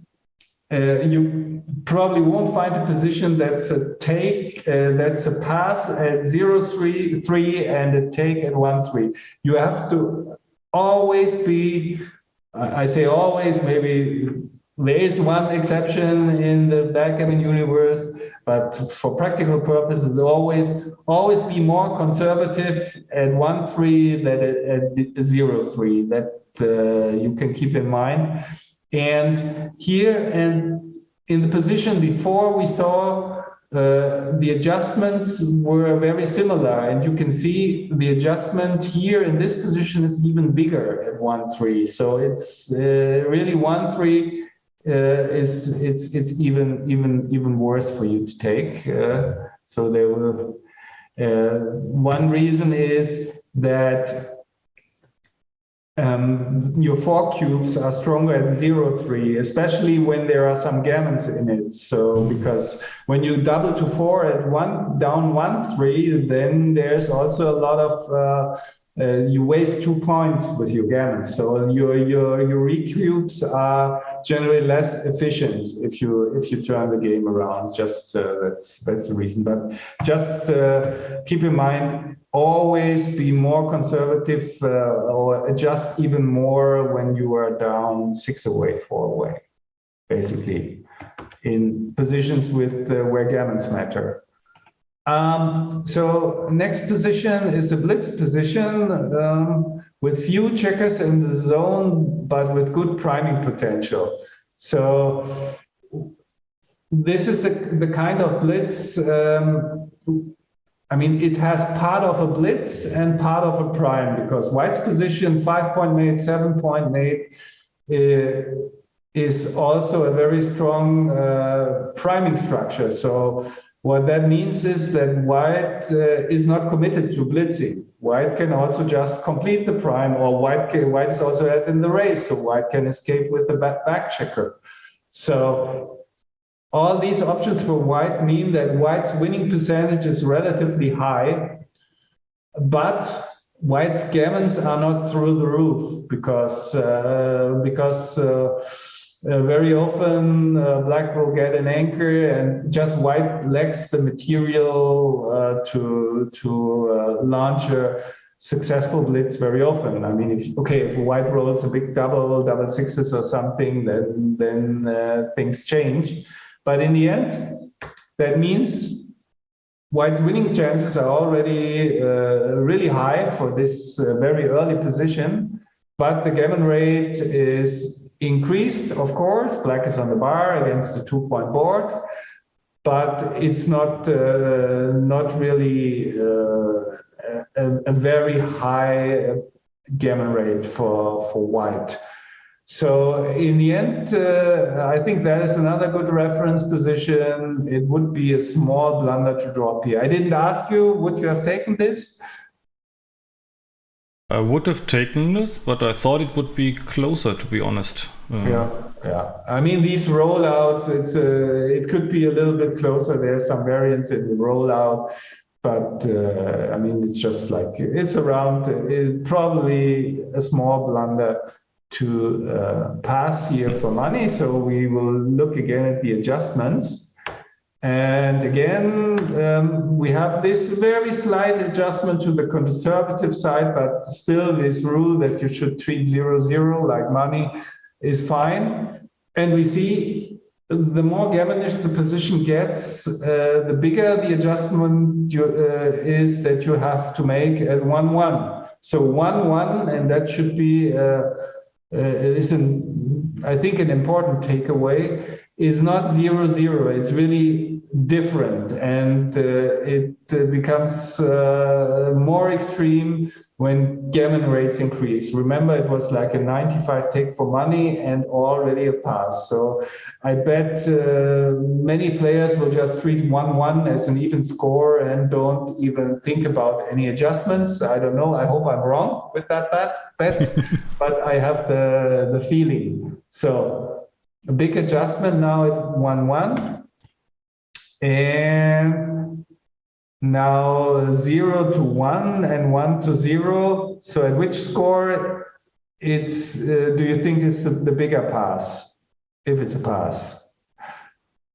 you probably won't find a position that's a take, that's a pass at 0-3 and a take at 1-3. You have to always be, I say always, maybe there is one exception in the backgammon universe, but for practical purposes, always be more conservative at 1-3 than at 0-3. That you can keep in mind. And here, and in the position before, we saw the adjustments were very similar, and you can see the adjustment here in this position is even bigger at 1-3. So it's really 1-3. It's even worse for you to take. So there will. One reason is that your 4 cubes are stronger at 0-3, especially when there are some gammons in it. So because when you double to 4 at down 1-3, then there's also a lot of you waste 2 points with your gammons. So your recubes are generally less efficient if you turn the game around. Just that's the reason. But just keep in mind, always be more conservative or adjust even more when you are down 6 away, 4 away, basically, in positions with where gammons matter. So next position is a blitz position with few checkers in the zone, but with good priming potential. So this is the kind of blitz. I mean, it has part of a blitz and part of a prime, because white's position 5-point mate, 7-point mate is also a very strong priming structure. So what that means is that white is not committed to blitzing. White can also just complete the prime, or white is also ahead in the race, so white can escape with the back checker. So all these options for white mean that white's winning percentage is relatively high, but white's gammons are not through the roof, because very often black will get an anchor, and just white lacks the material to launch a successful blitz very often. I mean, if white rolls a big double sixes or something, then things change. But in the end, that means white's winning chances are already really high for this very early position, but the gammon rate is increased, of course. Black is on the bar against the 2-point board, but it's not really a very high gammon rate for white. So in the end, I think that is another good reference position. It would be a small blunder to drop here. I didn't ask you, would you have taken this? I would have taken this, but I thought it would be closer, to be honest. Yeah. Yeah. I mean, these rollouts, it could be a little bit closer. There's some variance in the rollout, but I mean, it's just like, it's around, probably a small blunder to pass here for money. So we will look again at the adjustments. And again, we have this very slight adjustment to the conservative side, but still this rule that you should treat 0-0 like money is fine. And we see the more gammonish the position gets, the bigger the adjustment is that you have to make at 1-1. So 1-1, and that should be, I think, an important takeaway, is not 0-0. It's really different, and it becomes more extreme when gammon rates increase. Remember, it was like a 95 take for money and already a pass. So I bet many players will just treat 1-1 as an even score and don't even think about any adjustments. I don't know. I hope I'm wrong with that bet, but I have the feeling. So a big adjustment now at 1-1. And now 0-1 and 1-0. So at which score it's do you think it's the bigger pass? If it's a pass,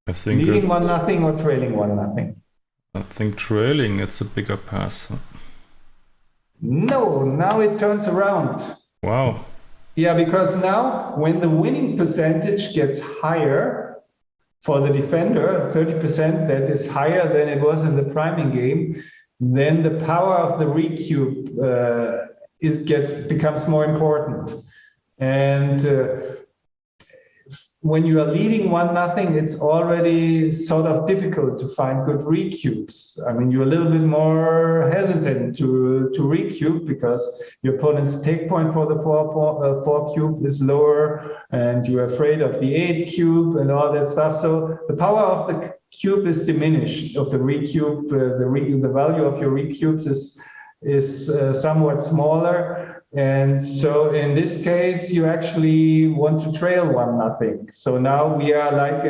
I think leading 1-0 or trailing 1-0. I think trailing it's a bigger pass. No, now it turns around. Wow. Yeah, because now when the winning percentage gets higher, for the defender, 30%, that is higher than it was in the priming game, then the power of the recube becomes more important. And when you are leading 1-0, it's already sort of difficult to find good recubes. I mean, you're a little bit more hesitant to recube because your opponent's take point for the 4 cube is lower, and you're afraid of the 8 cube and all that stuff. So the power of the cube is diminished, of the recube. The value of your recubes is somewhat smaller. And so in this case, you actually want to trail 1-0. So now we are like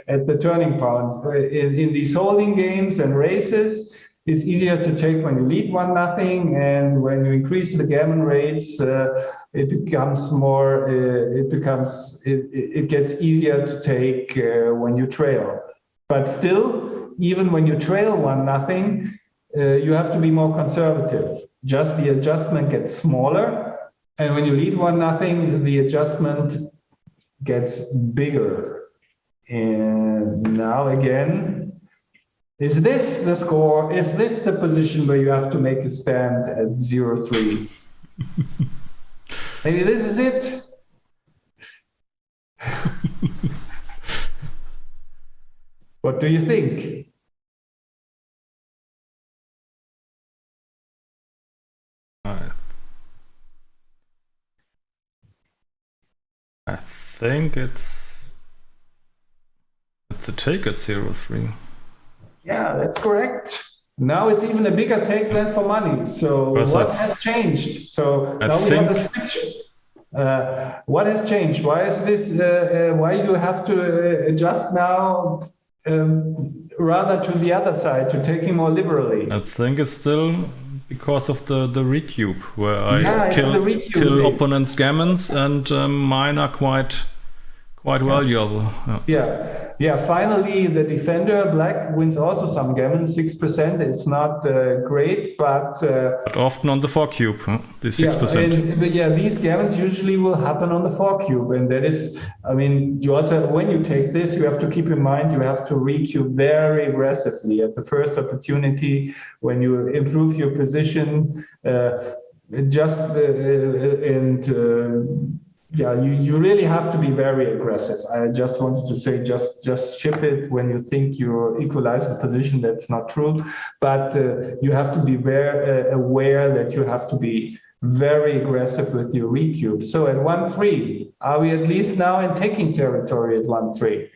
at the turning point. In these holding games and races, it's easier to take when you lead 1-0, and when you increase the gammon rates, it becomes more. It gets easier to take when you trail. But still, even when you trail 1-0, you have to be more conservative. Just the adjustment gets smaller, and when you lead 1-0, the adjustment gets bigger. And now again, is this the score? Is this the position where you have to make a stand at 0-3? Maybe this is it. What do you think? I think it's a take at 0-3. Yeah, that's correct. Now it's even a bigger take than for money. So what has changed? So now we have a switch. What has changed? Why is this? Why you have to adjust now rather to the other side, to take him more liberally? I think it's still because of the recube, where I kill opponents' gammons, and mine are quite valuable. Yeah. Finally, the defender black wins also some gammon. 6%. It's not great, but often on the 4 cube, the 6%. These gammons usually will happen on the 4 cube, and that is, I mean, you also, when you take this, you have to keep in mind you have to recube very aggressively at the first opportunity when you improve your position. You really have to be very aggressive. I just wanted to say, just ship it when you think you equalize the position. That's not true, but you have to be very aware that you have to be very aggressive with your recube. So at 1-3, are we at least now in taking territory at 1-3?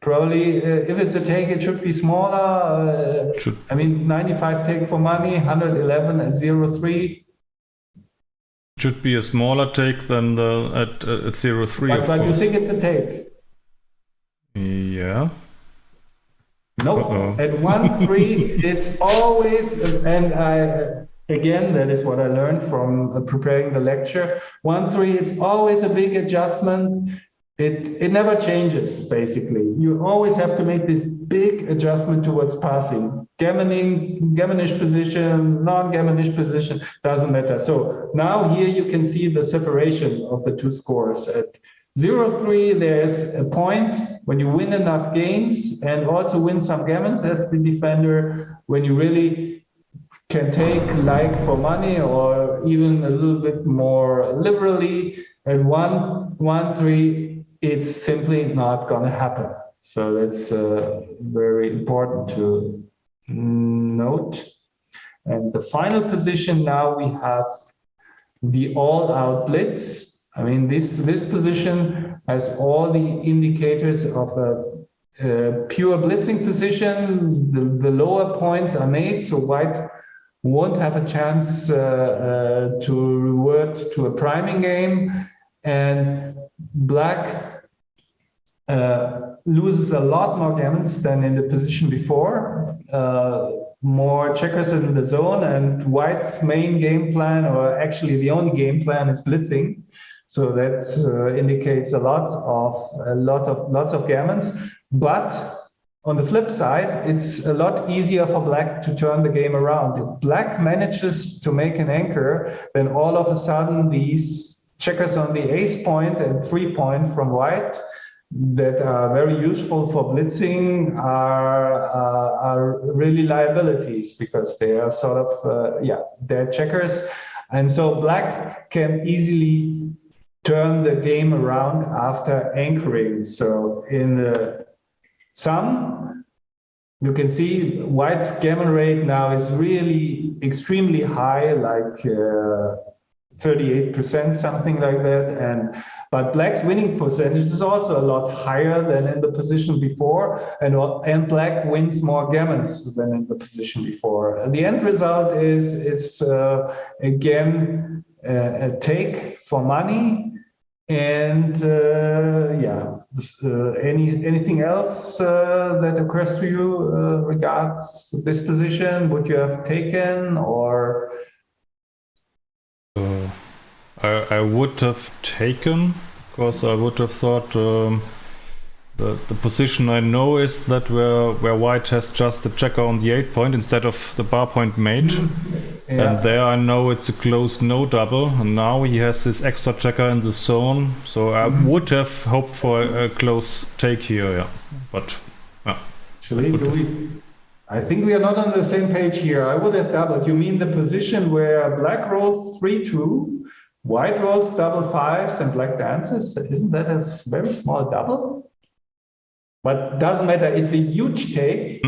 Probably, if it's a take, it should be smaller. I mean, 95 take for money, 111 at 0-3. Should be a smaller take than the at 0-3. But you think it's a take? Yeah. No, at 1-3, it's always, and again, that is what I learned from preparing the lecture. 1-3, it's always a big adjustment. It never changes, basically. You always have to make this big adjustment towards passing. Gammonish position, non-gammonish position, doesn't matter. So now here you can see the separation of the two scores. At 0-3, there's a point when you win enough games and also win some gammons as the defender, when you really can take like for money or even a little bit more liberally. At 1-3, it's simply not going to happen. So that's very important to note. And the final position, now we have the all-out blitz. I mean, this position has all the indicators of a pure blitzing position. The lower points are made, so white won't have a chance to revert to a priming game. And black loses a lot more gammons than in the position before. More checkers in the zone, and white's main game plan, or actually the only game plan, is blitzing. So that indicates lots of gammons. But on the flip side, it's a lot easier for black to turn the game around. If black manages to make an anchor, then all of a sudden these checkers on the ace point and 3 point from white that are very useful for blitzing are really liabilities, because they are sort of, they're checkers. And so black can easily turn the game around after anchoring. So in the sum, you can see white's gammon rate now is really extremely high, like 38%, something like that. But black's winning percentage is also a lot higher than in the position before, and black wins more gammons than in the position before. The end result is it's again a take for money. And anything else that occurs to you regards this position? Would you have taken, or? I would have taken, because I would have thought the position I know is that where white has just a checker on the 8 point instead of the bar point mate. Yeah. And there I know it's a closed no double, and now he has this extra checker in the zone, so I would have hoped for a close take here, yeah. But I think we are not on the same page here. I would have doubled. You mean the position where black rolls 3-2, white rolls double fives, and black dances? Isn't that a very small double? But doesn't matter, it's a huge take.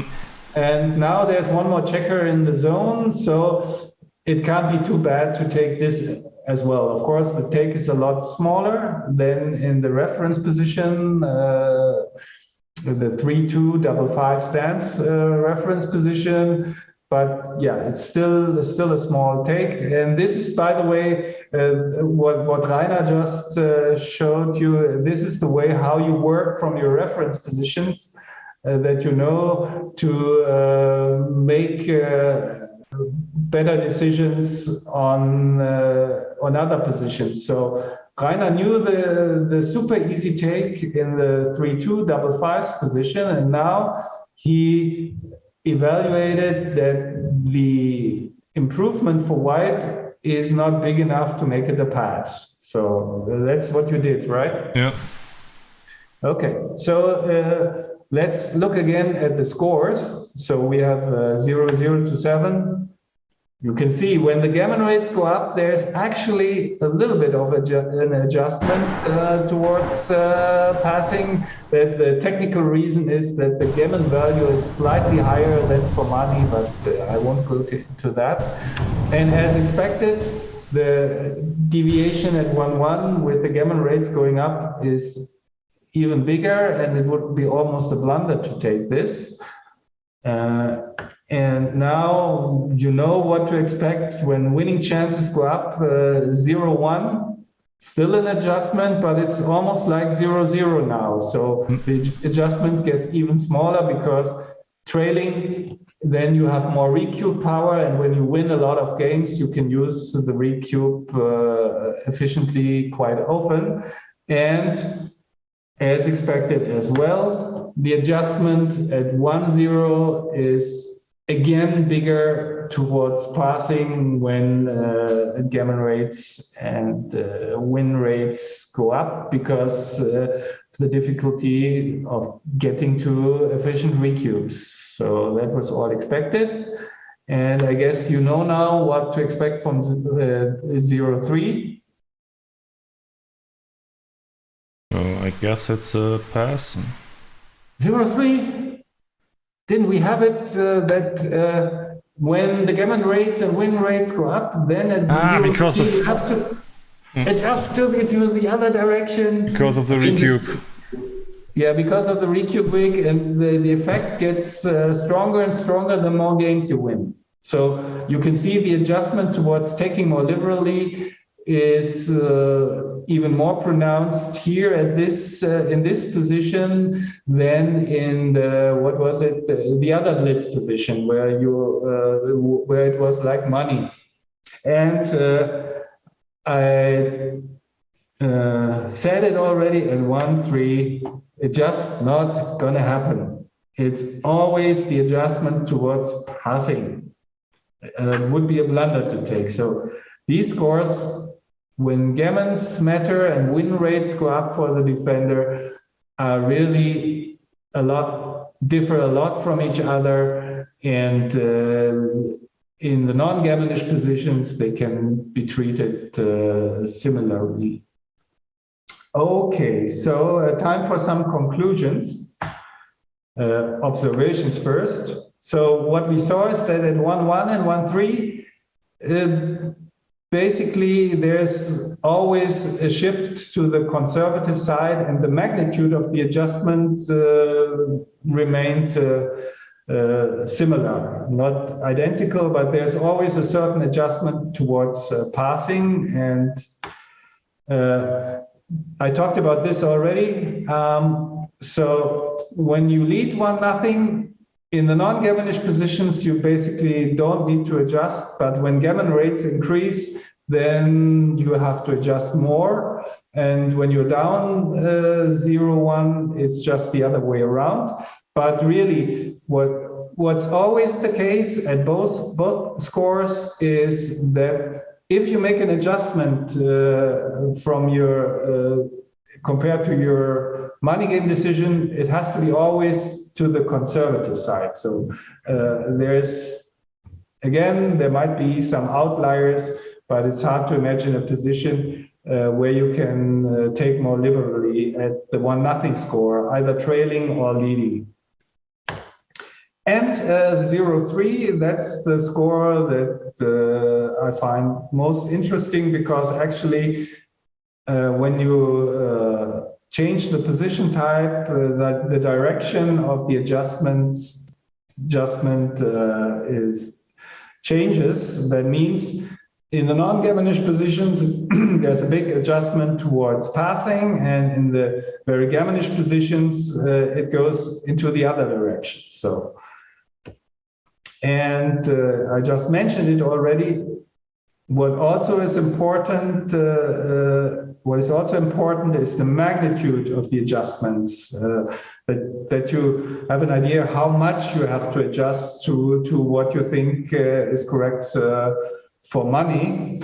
And now there's one more checker in the zone, so it can't be too bad to take this as well. Of course, the take is a lot smaller than in the reference position, the 3-2 double five stance reference position. But yeah, it's still a small take. And this is, by the way, what Rainer just showed you. This is the way how you work from your reference positions, that you know to make better decisions on other positions. So Rainer knew the super easy take in the 3-2 double fives position, and now he evaluated that the improvement for white is not big enough to make it a pass. So that's what you did, right? Yeah. Okay, so let's look again at the scores. So we have 0-0 to 7. You can see when the gammon rates go up, there's actually a little bit of an adjustment towards passing. But the technical reason is that the gammon value is slightly higher than for money, but I won't go into that. And as expected, the deviation at 1-1 with the gammon rates going up is even bigger, and it would be almost a blunder to take this. And now you know what to expect when winning chances go up 0-1. Still an adjustment, but it's almost like 0-0 now. So the adjustment gets even smaller because trailing, then you have more recube power. And when you win a lot of games, you can use the recube efficiently quite often. And as expected as well, the adjustment at 1-0 is again bigger towards passing when gammon rates and win rates go up because the difficulty of getting to efficient recubes. So that was all expected. And I guess you know now what to expect from 0-3. I guess it's a pass. 0-3. Didn't we have it that when the gammon rates and win rates go up, then at because of you have to adjust to the other direction? Because of the recube. Yeah, because of the recube rig, and the effect gets stronger and stronger the more games you win. So you can see the adjustment towards taking more liberally is even more pronounced here at this in this position than in the what was it the other blitz position where you where it was like money. And I said it already at 1-3. It's just not gonna happen. It's always the adjustment towards passing. Would be a blunder to take. So these scores, when gammons matter and win rates go up for the defender, are really differ a lot from each other. And in the non-gammonish positions, they can be treated similarly. Okay, so time for some conclusions. Observations first. So what we saw is that at 1-1 and 1-3, basically there's always a shift to the conservative side, and the magnitude of the adjustment remained similar, not identical, but there's always a certain adjustment towards passing. And I talked about this already. So when you lead 1-0, in the non-gammonish positions, you basically don't need to adjust, but when gammon rates increase, then you have to adjust more. And when you're down 0-1, it's just the other way around. But really, what's always the case at both scores is that if you make an adjustment from your compared to your money game decision, it has to be always to the conservative side. So there might be some outliers, but it's hard to imagine a position where you can take more liberally at the 1-0 score, either trailing or leading. And 0-3, that's the score that I find most interesting, because actually when you change the position type, the direction of the adjustment changes. That means in the non-gammonish positions, there's a big adjustment towards passing, and in the very gammonish positions, it goes into the other direction. So, and I just mentioned it already. What also is important, is the magnitude of the adjustments, that you have an idea how much you have to adjust to what you think is correct for money.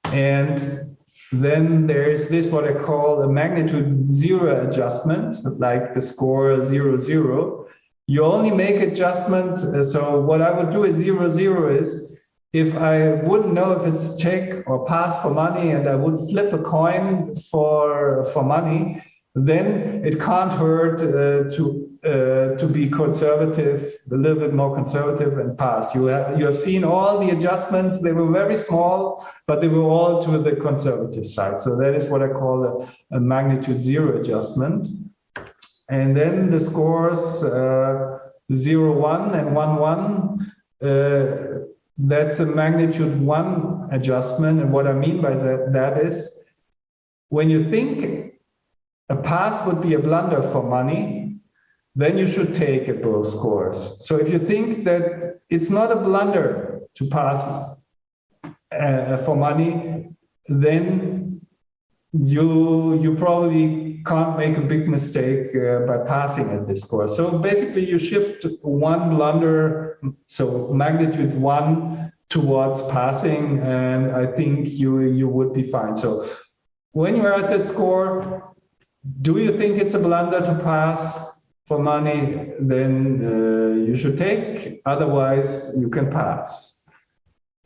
And then there's this, what I call a magnitude 0 adjustment, like the score 0-0. You only make adjustment. So what I would do at 0-0 is, if I wouldn't know if it's check or pass for money, and I would flip a coin for money, then it can't hurt to be conservative, a little bit more conservative, and pass. You have seen all the adjustments. They were very small, but they were all to the conservative side. So that is what I call a magnitude 0 adjustment. And then the scores 0-1 and 1-1. that's a magnitude 1 adjustment. And what I mean by that is, when you think a pass would be a blunder for money, then you should take at both scores. So if you think that it's not a blunder to pass for money, then you probably can't make a big mistake by passing at this score. So basically you shift one blunder, so magnitude 1, towards passing, and I think you would be fine. So when you're at that score, do you think it's a blunder to pass for money? Then you should take, otherwise you can pass.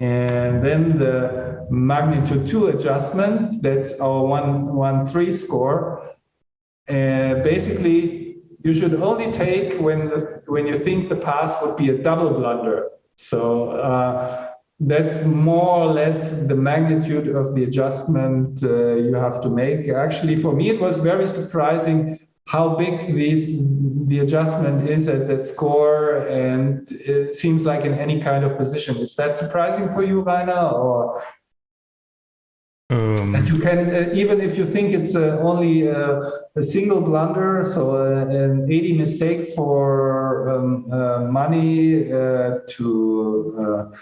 And then the magnitude 2 adjustment, that's our 1-3 score. Basically, you should only take when you think the pass would be a double blunder. So that's more or less the magnitude of the adjustment you have to make. Actually, for me, it was very surprising how big the adjustment is at that score, and it seems like in any kind of position. Is that surprising for you, Rainer? Or and you can, even if you think it's only a single blunder, so an 80 mistake for money to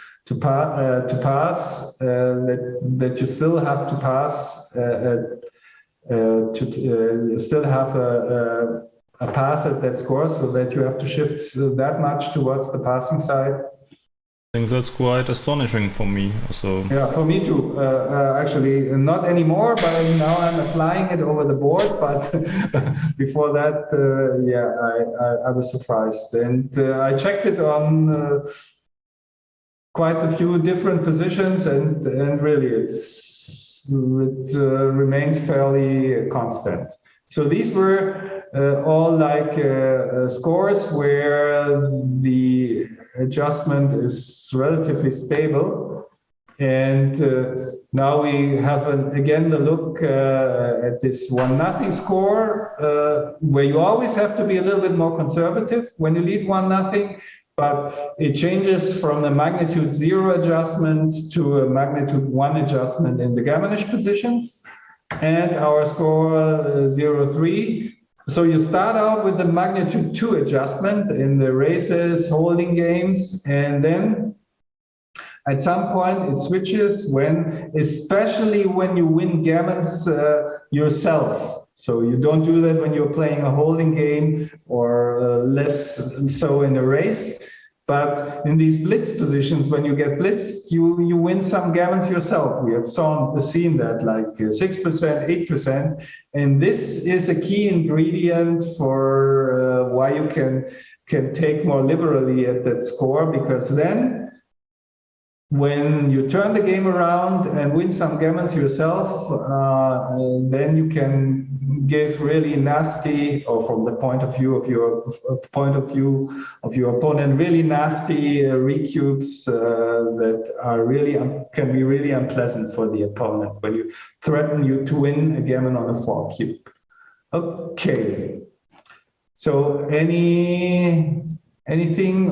pass, that you still have to pass, to still have a pass at that score, so that you have to shift that much towards the passing side. I think that's quite astonishing for me. So yeah, for me too. Actually, not anymore, but now I'm applying it over the board. But before that, yeah, I was surprised, and I checked it on quite a few different positions, and really it remains fairly constant. So these were all like scores where the adjustment is relatively stable. And now we have again the look at this 1-0 score, where you always have to be a little bit more conservative when you lead 1-0, but it changes from a magnitude 0 adjustment to a magnitude 1 adjustment in the gammonish positions. And our score 0-3. So you start out with the magnitude 2 adjustment in the races, holding games, and then at some point it switches especially when you win gammons yourself. So you don't do that when you're playing a holding game, or less so in a race. But in these blitz positions, when you get blitzed, you win some gammons yourself. We have seen that like 6%, 8%. And this is a key ingredient for why you can take more liberally at that score, because then when you turn the game around and win some gammons yourself, then you can give really nasty, or from the point of view of your opponent, really nasty recubes that are can be really unpleasant for the opponent when you threaten you to win a gammon on a 4 cube. Okay. So anything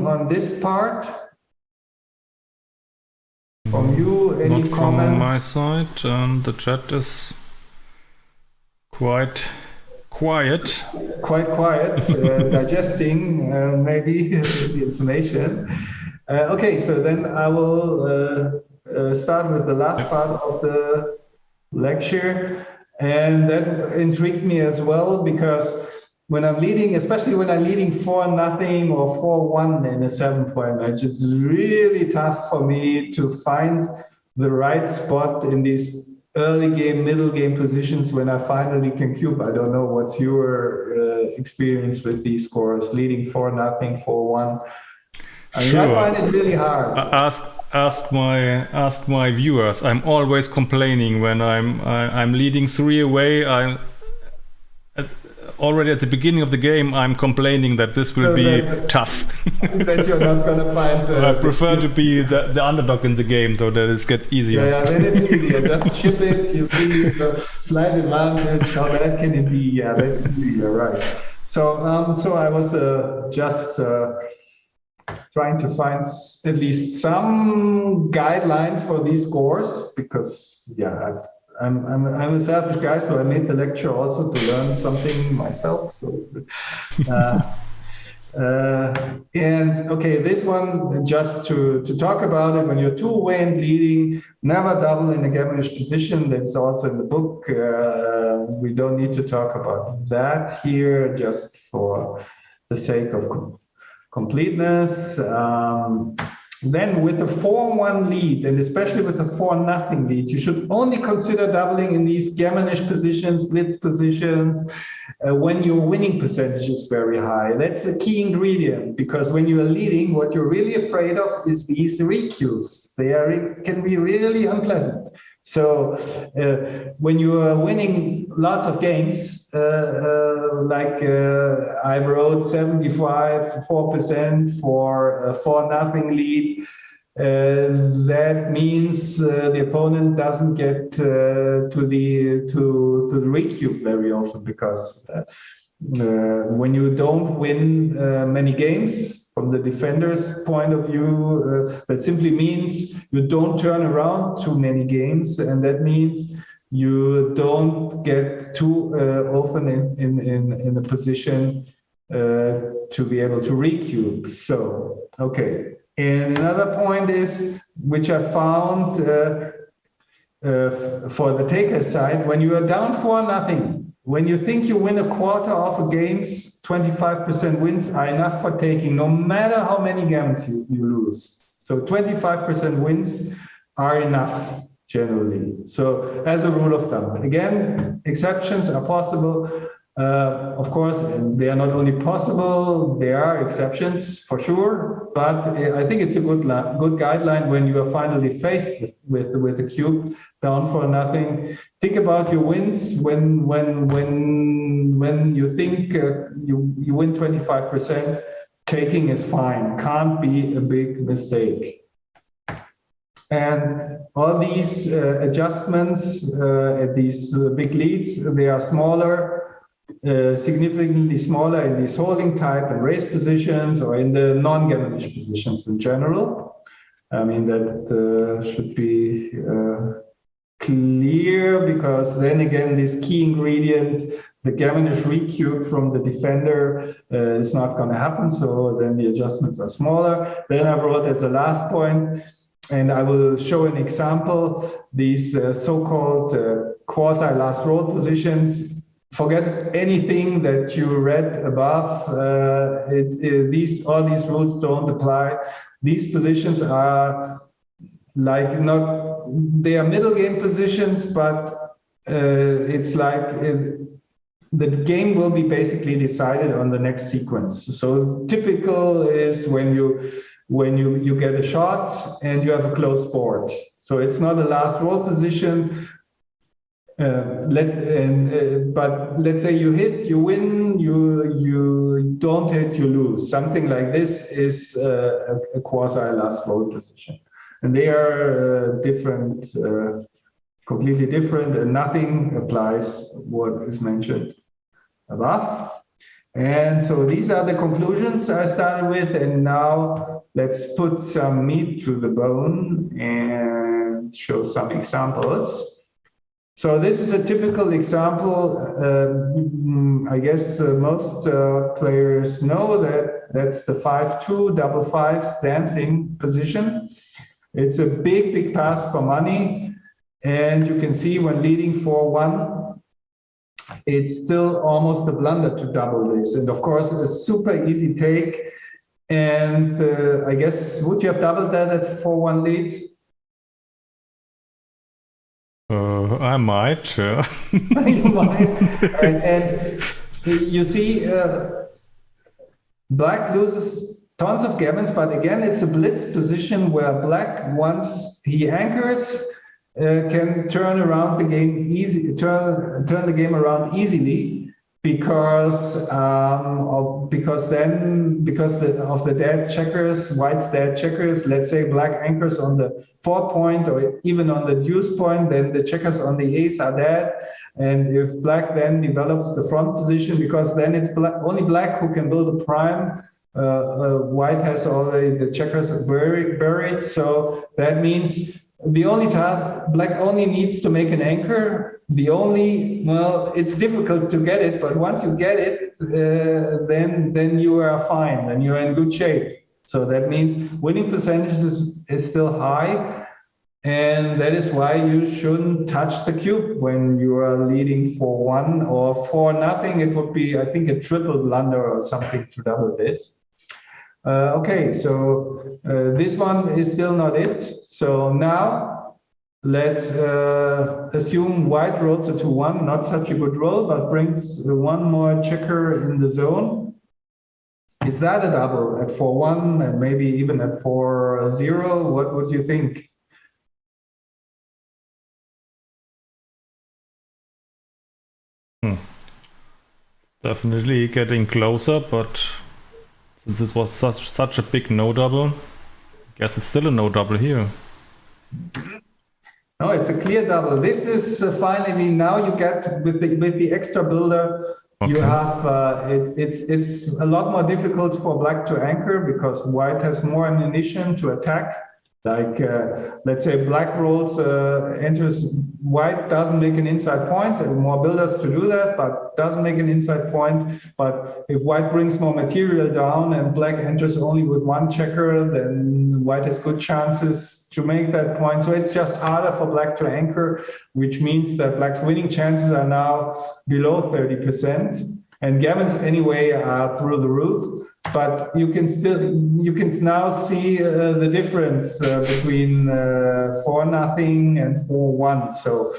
on this part? From you, any not comment? From my side, the chat is quite quiet. Quite quiet, digesting maybe the information. Okay, so then I will start with the last part of the lecture, and that intrigued me as well, because when I'm leading, especially when I'm leading 4-0 or 4-1 in a 7-point match, it's really tough for me to find the right spot in these early game, middle game positions when I finally can cube. I don't know what's your experience with these scores, leading 4-0, 4-1. I mean, Sure. I find it really hard. Ask my viewers. I'm always complaining when I'm leading 3 away. Already at the beginning of the game, I'm complaining that this will be tough. That you're not going to find... I prefer to be the underdog in the game, so that it gets easier. Yeah, then it's easier. Just ship it, you see the slight advantage, how bad can it be? Yeah, that's easier, right. So I was just trying to find at least some guidelines for these scores, because yeah, I'm a selfish guy, so I made the lecture also to learn something myself. So, and okay, this one, just to talk about it, when you're two-way and leading, never double in a gammonish position. That's also in the book. We don't need to talk about that here, just for the sake of completeness. Then with a 4-1 lead, and especially with a 4-0 lead, you should only consider doubling in these gammonish positions, blitz positions, when your winning percentage is very high. That's the key ingredient, because when you are leading, what you're really afraid of is these recubes. Can be really unpleasant. So when you are winning lots of games, I wrote 74% for a 4-0 lead, that means the opponent doesn't get to the recube very often, because when you don't win many games, from the defender's point of view, that simply means you don't turn around too many games, and that means you don't get too often in a position to be able to recube. So, okay. And another point is, which I found for the taker side, when you are down 4-0, when you think you win a quarter of a games, 25% wins are enough for taking, no matter how many games you lose. So 25% wins are enough generally. So as a rule of thumb, again, exceptions are possible. Of course, and they are not only possible, there are exceptions for sure, but I think it's a good guideline when you are finally faced with the cube down 4-0. Think about your wins when you think you win 25%, taking is fine, can't be a big mistake. And all these adjustments at these big leads, they are smaller, significantly smaller in these holding type and raise positions, or in the non-gammonish positions in general. I mean, that should be clear, because then again, this key ingredient, the gammonish recube from the defender, is not going to happen. So then the adjustments are smaller. Then I wrote as the last point, and I will show an example, these so-called quasi-last roll positions. Forget anything that you read above. All these rules don't apply. These positions are like they are middle game positions, but it's like the game will be basically decided on the next sequence. So typical is when you get a shot and you have a close board. So it's not a last roll position. But let's say you hit, you win, you don't hit, you lose. Something like this is a quasi last roll position, and they are different, completely different, and nothing applies what is mentioned above. And so these are the conclusions I started with, and now let's put some meat to the bone and show some examples. So this is a typical example. I guess most players know that that's the 5-2 double fives dancing position. It's a big pass for money, and you can see when leading 4-1, it's still almost a blunder to double this. And of course, a super easy take. And I guess, would you have doubled that at 4-1 lead? I might. You might. And you see, black loses tons of gammons, but again, it's a blitz position where black, once he anchors, can turn around the game turn the game around easily, because of the dead checkers, white's dead checkers. Let's say black anchors on the 4 point or even on the deuce point, then the checkers on the ace are dead. And if black then develops the front position, because then it's only black who can build a prime white has already the checkers buried, so that means the only task, black only needs to make an anchor. Well, it's difficult to get it, but once you get it, then you are fine, then you're in good shape. So that means winning percentage is still high, and that is why you shouldn't touch the cube when you are leading 4-1 or 4-0. It would be, I think, a triple blunder or something to double this. Okay, so this one is still not it. So now let's assume white rolls a 2-1, not such a good roll, but brings one more checker in the zone. Is that a double at 4-1 and maybe even at 4-0? What would you think? Definitely getting closer, but since it was such a big no double, I guess it's still a no double here. No, it's a clear double. This is finally, now you get with the extra builder. Okay. You have it's a lot more difficult for black to anchor because white has more ammunition to attack. Like let's say black rolls enters, white doesn't make an inside point. There are more builders to do that, but doesn't make an inside point. But if white brings more material down and black enters only with one checker, then white has good chances to make that point. So it's just harder for black to anchor, which means that black's winning chances are now below 30%. And gammons anyway are through the roof, but you can now see the difference between 4-0 and 4-1. So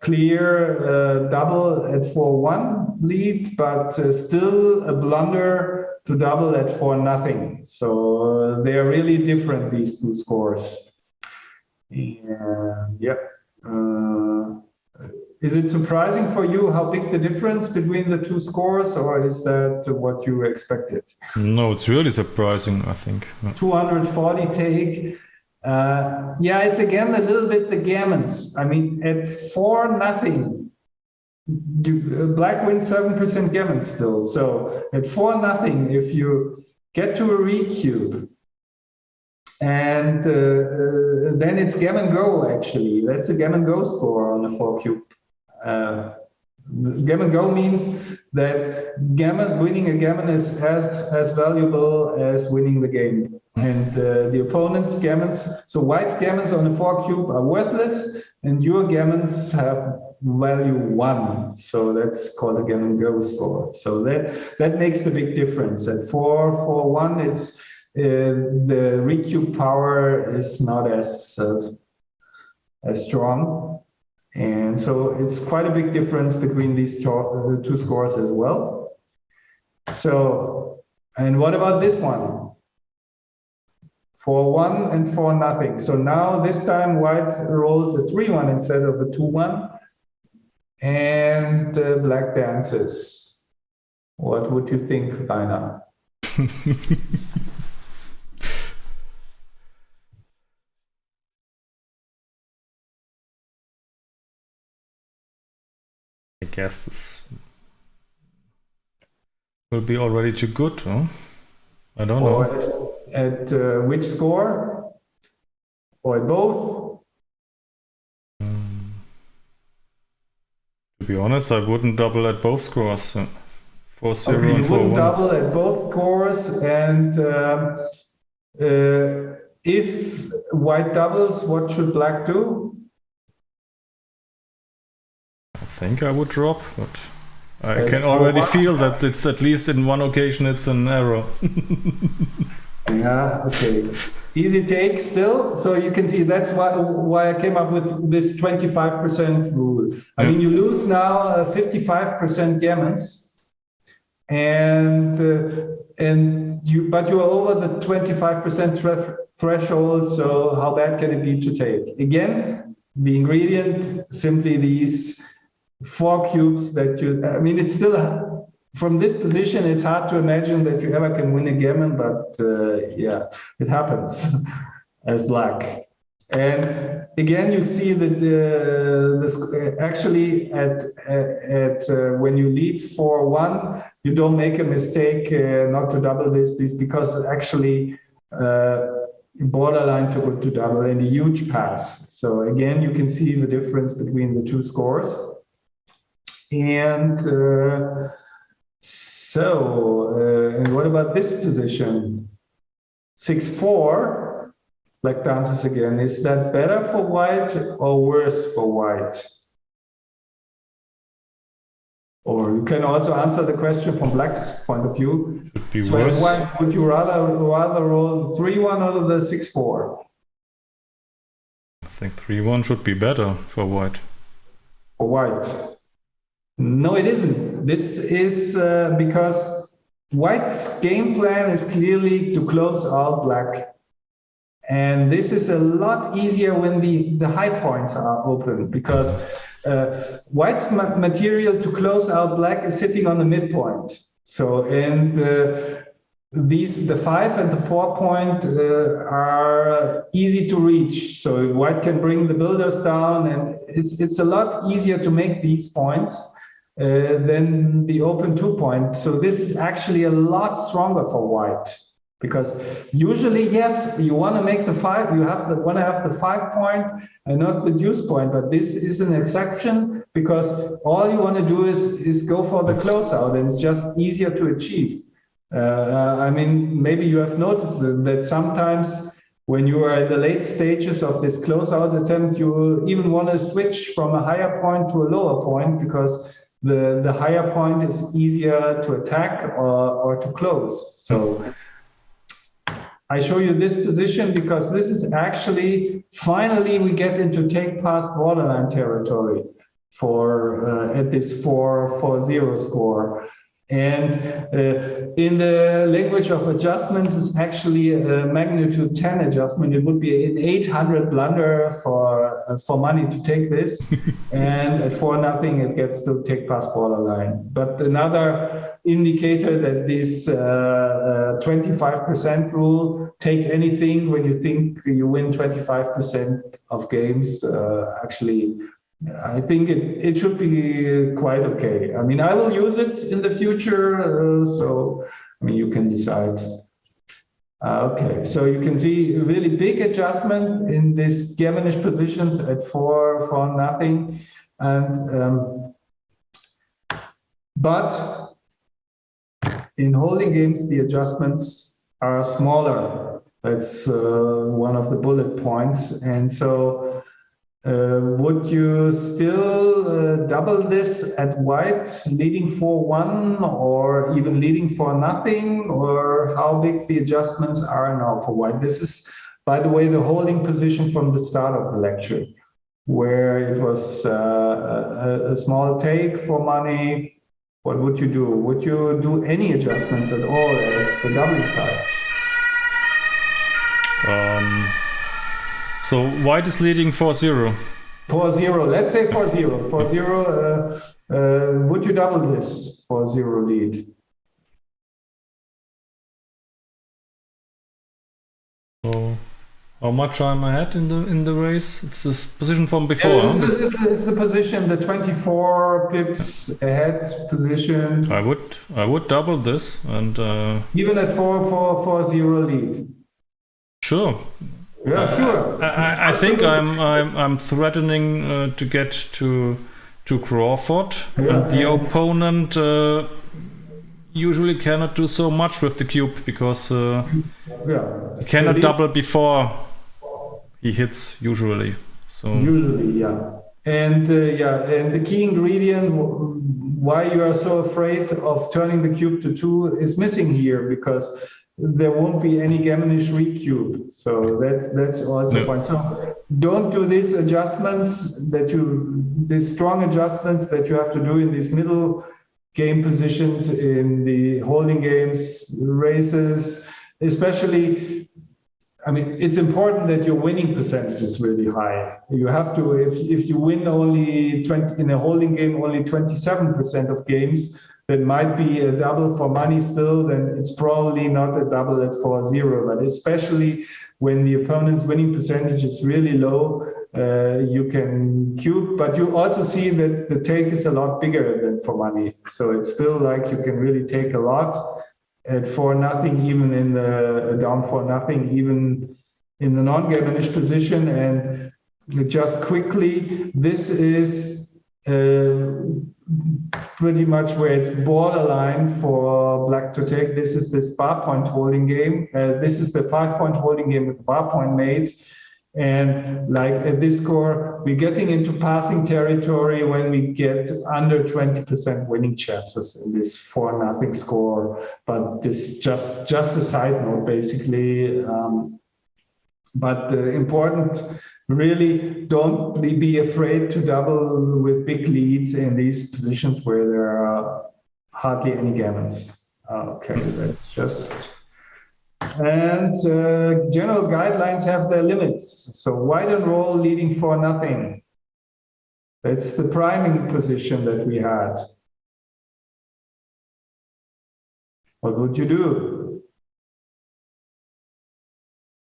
clear double at 4-1 lead, but still a blunder to double at 4-0. So they are really different, these two scores. And yeah. Is it surprising for you how big the difference between the two scores, or is that what you expected? No, it's really surprising, I think. 240 take. Yeah, it's again a little bit the gammons. I mean, at 4-0, black wins 7% gammon still. So at 4-0, if you get to a recube, and then it's gammon go, actually. That's a gammon go score on a 4-cube. Gammon go means that winning a gammon is as valuable as winning the game. And the opponent's gammons, so white's gammons on a 4-cube are worthless, and your gammons have value 1. So that's called a gammon go score. So that makes the big difference. At 4-1, it's the recube power is not as strong. And so it's quite a big difference between these two scores as well. So, and what about this one? 4-1 and 4-0. So now this time white rolled a 3-1 instead of a 2-1. And black dances. What would you think, Rainer? I guess this will be already too good, huh? I don't know. At which score? Or at both? To be honest, I wouldn't double at both scores. 4-0 okay, and 4-1. You wouldn't double at both scores, and if white doubles, what should black do? I think I would drop, but I can already feel that it's at least in one occasion it's an error. Yeah, okay. Easy take still. So you can see that's why I came up with this 25% rule. I mean, you lose now 55% gammons, but you're over the 25% threshold. So how bad can it be to take? Again, the ingredient, simply these 4 cubes that I mean, it's still, from this position, it's hard to imagine that you ever can win a gammon, but yeah, it happens as black. And again, you see that actually at when you lead 4-1, you don't make a mistake not to double this, because actually borderline to go to double and a huge pass. So again, you can see the difference between the two scores. And and what about this position? 6-4. Black dances again. Is that better for white or worse for white? Or you can also answer the question from black's point of view. Should be So worse. as white, would you rather roll 3-1 or the 6-4? I think 3-1 should be better for white. For white? No, it isn't. This is because white's game plan is clearly to close out black. And this is a lot easier when the high points are open, because white's material to close out black is sitting on the midpoint. So, and the 5 and the 4 point are easy to reach. So white can bring the builders down, and it's a lot easier to make these points than the open 2 point. So this is actually a lot stronger for white. Because usually, yes, you want to make the 5, you want to have the 5 point and not the deuce point, but this is an exception, because all you want to do is go for the closeout, and it's just easier to achieve. I mean, maybe you have noticed that sometimes when you are in the late stages of this closeout attempt, you even want to switch from a higher point to a lower point, because the higher point is easier to attack or to close. So I show you this position because this is actually, finally, we get into take past borderline territory for at this 4-0 score. And in the language of adjustments, it's actually a magnitude 10 adjustment. It would be an 800 blunder for money to take this. And at 4-0, it gets to take past borderline. But another indicator that this 25% rule, take anything when you think you win 25% of games, actually, I think it should be quite okay. I mean, I will use it in the future, so I mean, you can decide. Okay, so you can see a really big adjustment in these gammonish positions at 4-0, and but in holding games the adjustments are smaller. That's one of the bullet points, and so. Would you still double this at white, leading 4-1, or even leading 4-0, or how big the adjustments are now for white? This is, by the way, the holding position from the start of the lecture, where it was a small take for money. What would you do? Would you do any adjustments at all as the doubling side? So white is leading 4-0. 4-0, let's say 4-0. 4-0, would you double this 4-0 lead? So how much I'm ahead in the race? It's this position from before. Yeah, it's the position, the 24 pips ahead position. I would double this, and even at 4-0 lead. Sure. Yeah, sure. I think I'm threatening to get to Crawford, and the opponent usually cannot do so much with the cube, because he cannot double before he hits usually. So usually, yeah. And and the key ingredient why you are so afraid of turning the cube to 2 is missing here, because there won't be any gammonish recube. So that's also a point. So don't do these adjustments these strong adjustments that you have to do in these middle game positions in the holding games, races, especially. I mean, it's important that your winning percentage is really high. You have to, if you win only 20 in a holding game, only 27% of games, that might be a double for money still, then it's probably not a double at 4-0. But especially when the opponent's winning percentage is really low, you can cube, but you also see that the take is a lot bigger than for money. So it's still like you can really take a lot at 4-0, even in the down 4-0, even in the non-Gammonish position. And just quickly, this is pretty much where it's borderline for black to take. This is this bar point holding game. This is the 5-point holding game with the bar point made. And like at this score, we're getting into passing territory when we get under 20% winning chances in this 4-0 score. But this just a side note, basically. But the important, really don't be afraid to double with big leads in these positions where there are hardly any gammons. Okay, that's just... And general guidelines have their limits. So wide and roll leading 4-0. That's the priming position that we had. What would you do?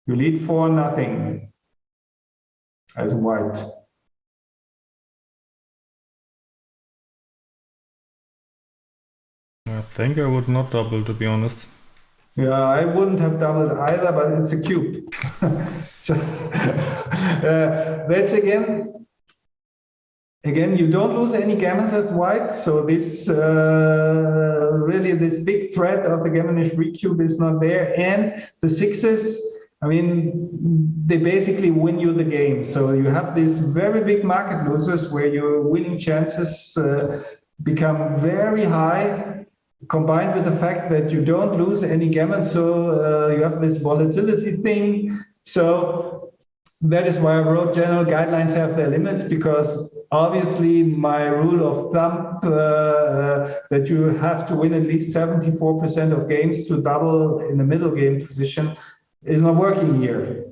You lead 4-0 as white. I think I would not double, to be honest. Yeah, I wouldn't have doubled either, but it's a cube. So that's again, you don't lose any gammons at white. So this really this big threat of the gammonish recube is not there, and the sixes, I mean, they basically win you the game. So you have these very big market losers where your winning chances become very high, combined with the fact that you don't lose any gammon. So you have this volatility thing. So that is why I wrote general guidelines have their limits, because obviously my rule of thumb that you have to win at least 74% of games to double in the middle game position is not working here,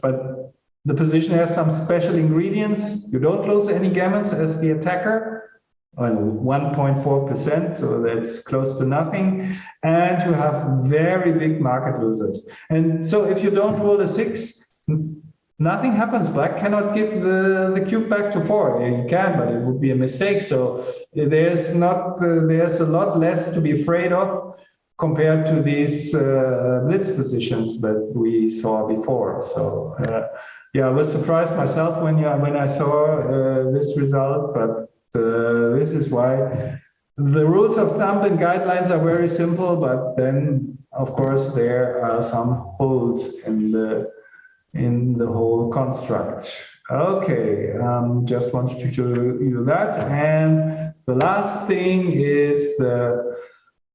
but the position has some special ingredients. You don't lose any gammons as the attacker, 1.4%, so that's close to nothing, and you have very big market losers. And so if you don't roll a 6, nothing happens. Black cannot give the cube back to 4. You can, but it would be a mistake. So there's a lot less to be afraid of compared to these blitz positions that we saw before. So yeah, I was surprised myself when I saw this result, but this is why the rules of thumb and guidelines are very simple, but then of course there are some holes in the whole construct. Okay, just wanted to show you that. And the last thing is the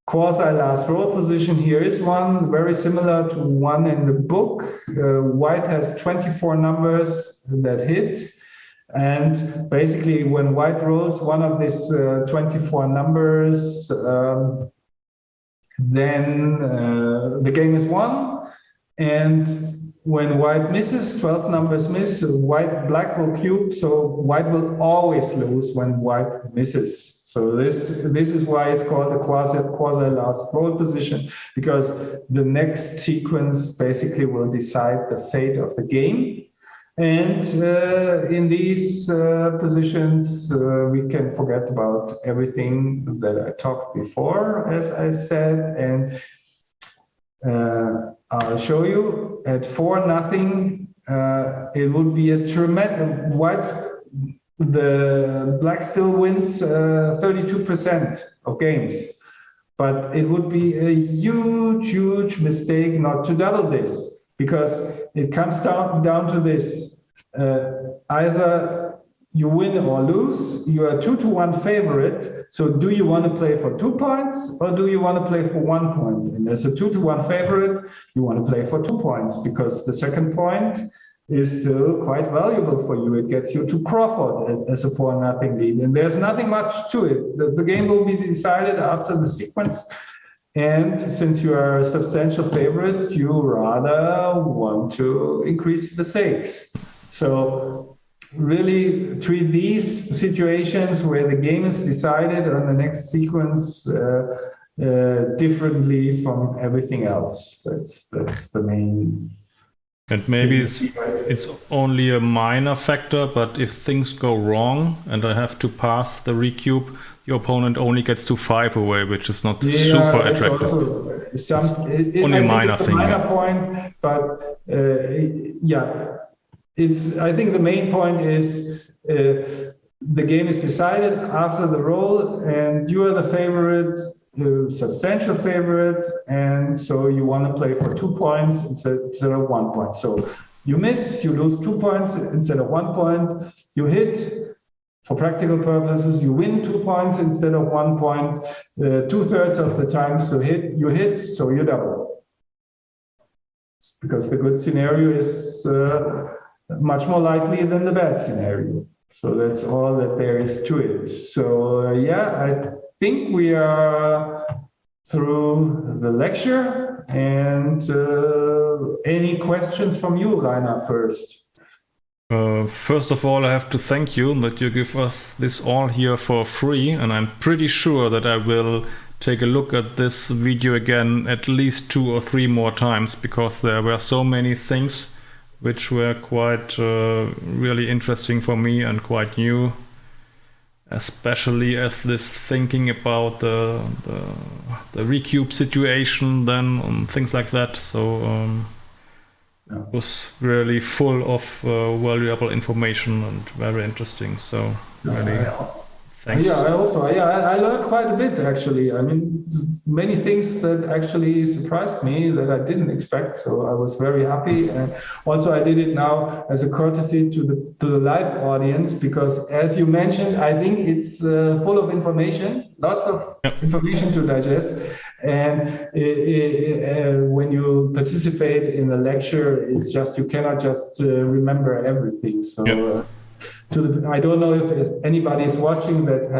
quasi-last roll position. Here is one very similar to one in the book. White has 24 numbers that hit. And basically when white rolls one of these 24 numbers, then the game is won. And when white misses, 12 numbers miss, black will cube, so white will always lose when white misses. So this is why it's called a quasi-last roll position, because the next sequence basically will decide the fate of the game. And in these positions, we can forget about everything that I talked before, as I said, and I'll show you at 4-0. It would be a tremendous the black still wins 32% of games, but it would be a huge mistake not to double this, because it comes down to this: either you win or lose. You are 2-1 favorite. So do you want to play for 2 points or do you want to play for 1 point? And as a 2-1 favorite, you want to play for 2 points, because the second point is still quite valuable for you. It gets you to Crawford as a 4-0 lead. And there's nothing much to it. The game will be decided after the sequence. And since you are a substantial favorite, you rather want to increase the stakes. So really treat these situations where the game is decided on the next sequence differently from everything else. That's the main And maybe it's only a minor factor, but if things go wrong and I have to pass the recube, your opponent only gets to 5 away, which is not super attractive. Only a minor thing. Minor point, but I think the main point is the game is decided after the roll, and you are the favorite, the substantial favorite, and so you want to play for 2 points instead of 1 point. So you miss, you lose 2 points instead of 1 point. You hit, for practical purposes, you win 2 points instead of 1 point. 2/3 of the times you hit, so you double. Because the good scenario is much more likely than the bad scenario. So that's all that there is to it. So I think we are through the lecture, and any questions from you, Rainer, first? First of all, I have to thank you that you give us this all here for free, and I'm pretty sure that I will take a look at this video again at least 2 or 3 more times, because there were so many things which were quite really interesting for me and quite new, especially as this thinking about the recube situation then and things like that. So it was really full of valuable information and very interesting. So really, thanks. I learned quite a bit, actually. I mean, many things that actually surprised me that I didn't expect. So I was very happy. And also I did it now as a courtesy to the live audience, because as you mentioned, I think it's full of information, lots of information to digest. And when you participate in a lecture, it's just, you cannot just remember everything. So I don't know if anybody is watching that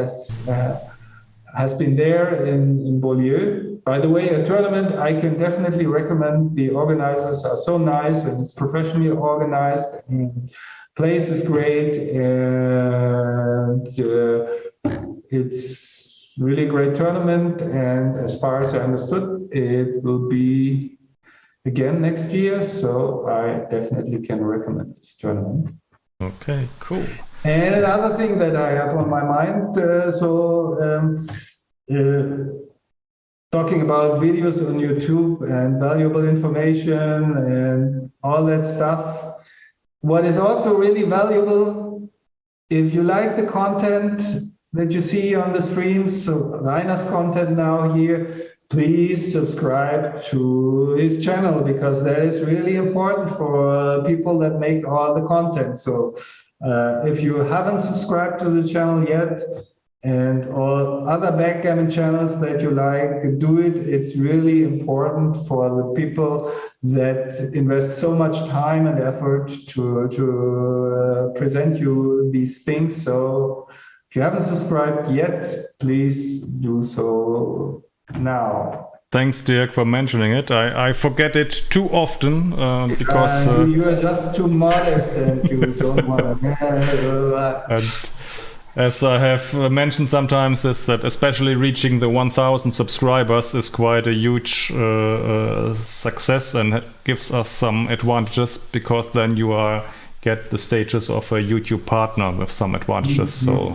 has been there in Beaulieu. By the way, a tournament I can definitely recommend. The organizers are so nice, and it's professionally organized, and place is great, and it's really a great tournament. And as far as I understood, it will be again next year, so I definitely can recommend this tournament. Okay, cool. And another thing that I have on my mind, talking about videos on YouTube and valuable information and all that stuff. What is also really valuable, if you like the content that you see on the streams, so Rainer's content now here, please subscribe to his channel, because that is really important for people that make all the content. So if you haven't subscribed to the channel yet, and all other backgammon channels that you like, do it. It's really important for the people that invest so much time and effort to present you these things. So if you haven't subscribed yet, please do so now. Thanks, Dirk, for mentioning it. I forget it too often because you are just too modest and you don't want to. And as I have mentioned sometimes, is that especially reaching the 1,000 subscribers is quite a huge success, and gives us some advantages, because then you get the status of a YouTube partner with some advantages. So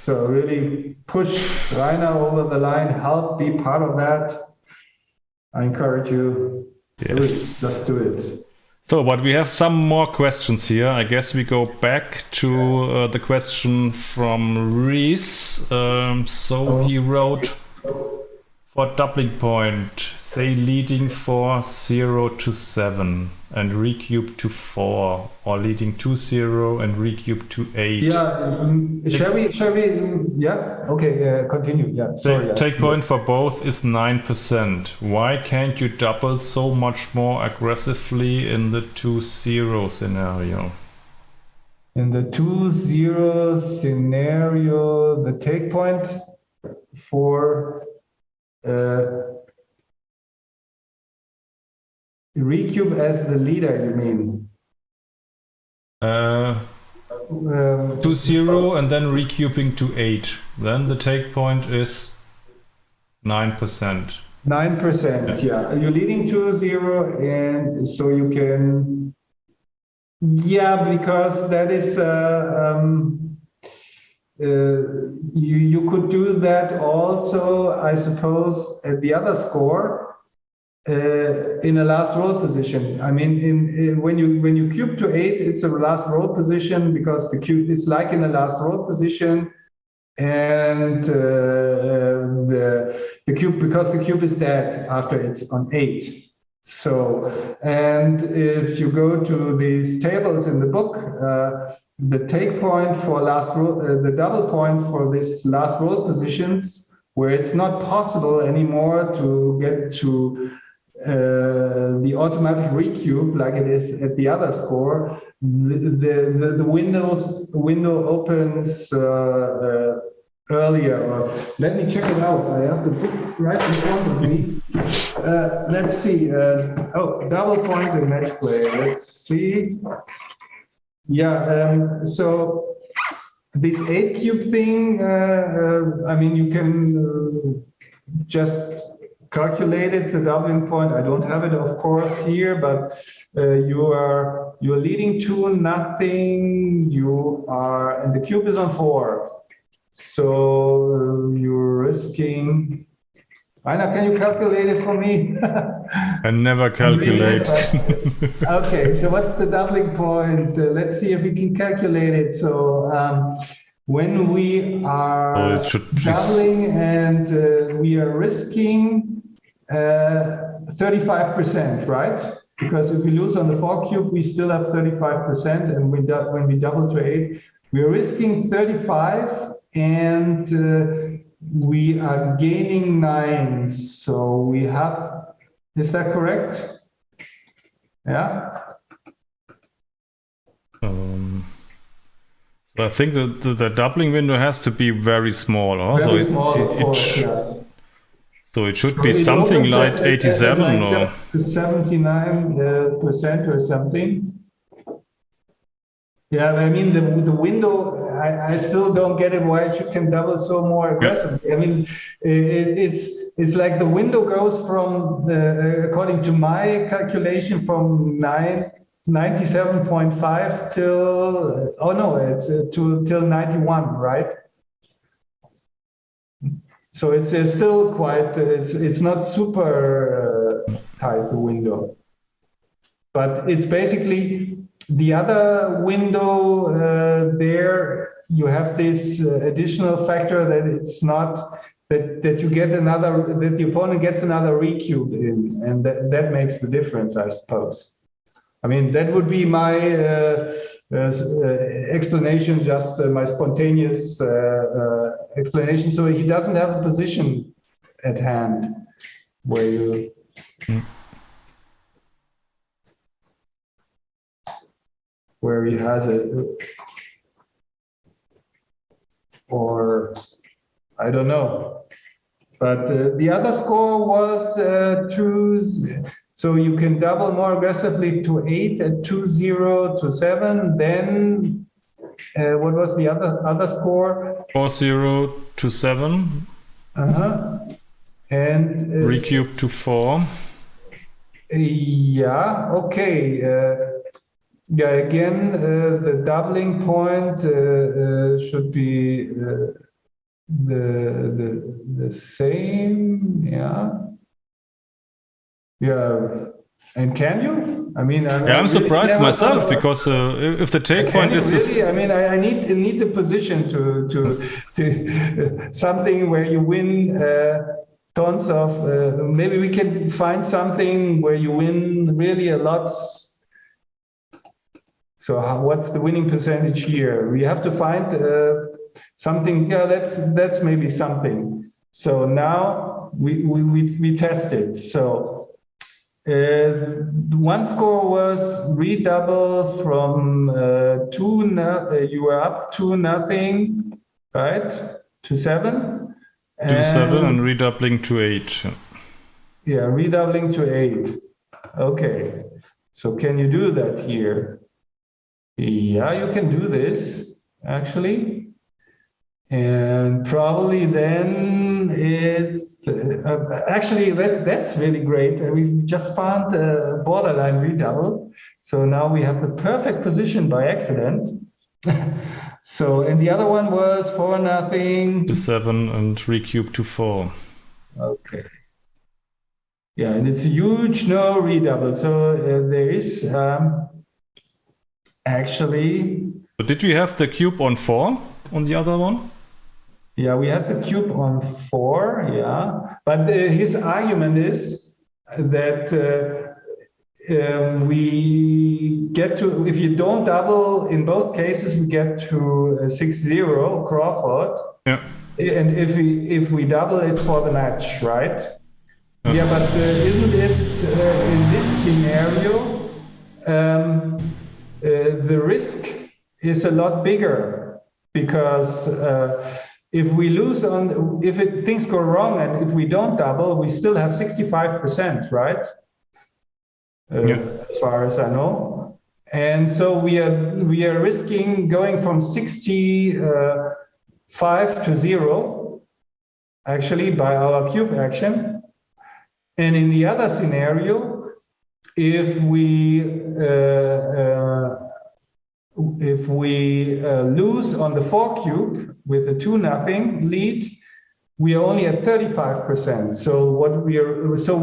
really push Rainer over the line, help be part of that. I encourage you. Yes. Just do it. So, but we have some more questions here. I guess we go back to the question from Reese. He wrote, for doubling point, say leading for 0 to 7 and recube to 4, or leading 2-0 and recube to 8. Shall we? Yeah. Okay. Continue. Yeah. Sorry. Take point for both is 9%. Why can't you double so much more aggressively in the 2-0 scenario? In the 2-0 scenario, the take point for recube as the leader, you mean? 2-0 and then recubing to 8. Then the take point is 9%. 9%, yeah. You're leading 2-0, and so you can Yeah, because that is you could do that also, I suppose, at the other score in a last roll position. I mean, when you cube to 8, it's a last roll position because the cube is like in a last roll position, and the cube, because the cube is dead after it's on 8. So, and if you go to these tables in the book, the take point for last roll, the double point for this last roll positions, where it's not possible anymore to get to the automatic recube like it is at the other score, the window opens earlier. Let me check it out. I have the book right in front of me. Let's see. Oh, double points in match play. Let's see. Yeah. So this 8 cube thing. I mean, you can just calculate it. The doubling point. I don't have it, of course, here, but you're leading 2-0. You are, and the cube is on 4. So you're risking. Rainer, can you calculate it for me? I never calculate. Okay, so what's the doubling point? Let's see if we can calculate it. So when we are doubling and we are risking 35%, right? Because if we lose on the 4 cube, we still have 35%, and when we double to 8, we're risking 35, and we are gaining 9. So we have, is that correct? Yeah. So I think the doubling window has to be very small. Also, very small, of course, yeah. So it should be something like 87 or 79% or something. Yeah, I mean the window. I still don't get it why you can double so more aggressively. Yeah. I mean, it's like the window goes from according to my calculation, from 97.5 till it's till 91, right? So it's still quite. It's not super tight, the window, but it's basically. The other window there, you have this additional factor that it's not that you get another, that the opponent gets another recube in, and that makes the difference, I suppose. I mean, that would be my explanation, just my spontaneous explanation. So he doesn't have a position at hand where you. Where he has it, or I don't know. But the other score was 2. So you can double more aggressively to 8 at 2-0 to 7. Then what was the other score? 4-0 to 7. And recube to 4. Yeah. Okay. Yeah, again, the doubling point should be the same. Yeah. And can you? I mean, I'm surprised myself, because if the take point is really? I mean, I need a position to something where you win tons of. Maybe we can find something where you win really a lot. So what's the winning percentage here? We have to find something. Yeah, that's maybe something. So now we test it. So one score was redouble from 2. You were up 2-0, right? To 7. To 7 and redoubling to 8. Yeah, redoubling to 8. Okay. So can you do that here? Yeah, you can do this, actually. And probably then then it's actually that's really great. We just found a borderline redouble. So now we have the perfect position by accident. So, and the other one was 4-0 to 7 and 3 cubed to 4. Okay. Yeah, and it's a huge no redouble. So there is actually. But did we have the cube on 4 on the other one? Yeah, we had the cube on 4. Yeah, but his argument is that we get to, if you don't double in both cases, we get to 6-0 Crawford. Yeah. And if we double, it's for the match, right? Yeah, but isn't it in this scenario the risk is a lot bigger, because if we lose on, things go wrong and if we don't double, we still have 65%, right? As far as I know. And so we are risking going from 65 to 0, actually, by our cube action. And in the other scenario, if we lose on the 4 cube with a 2-0 lead, we are only at 35%. So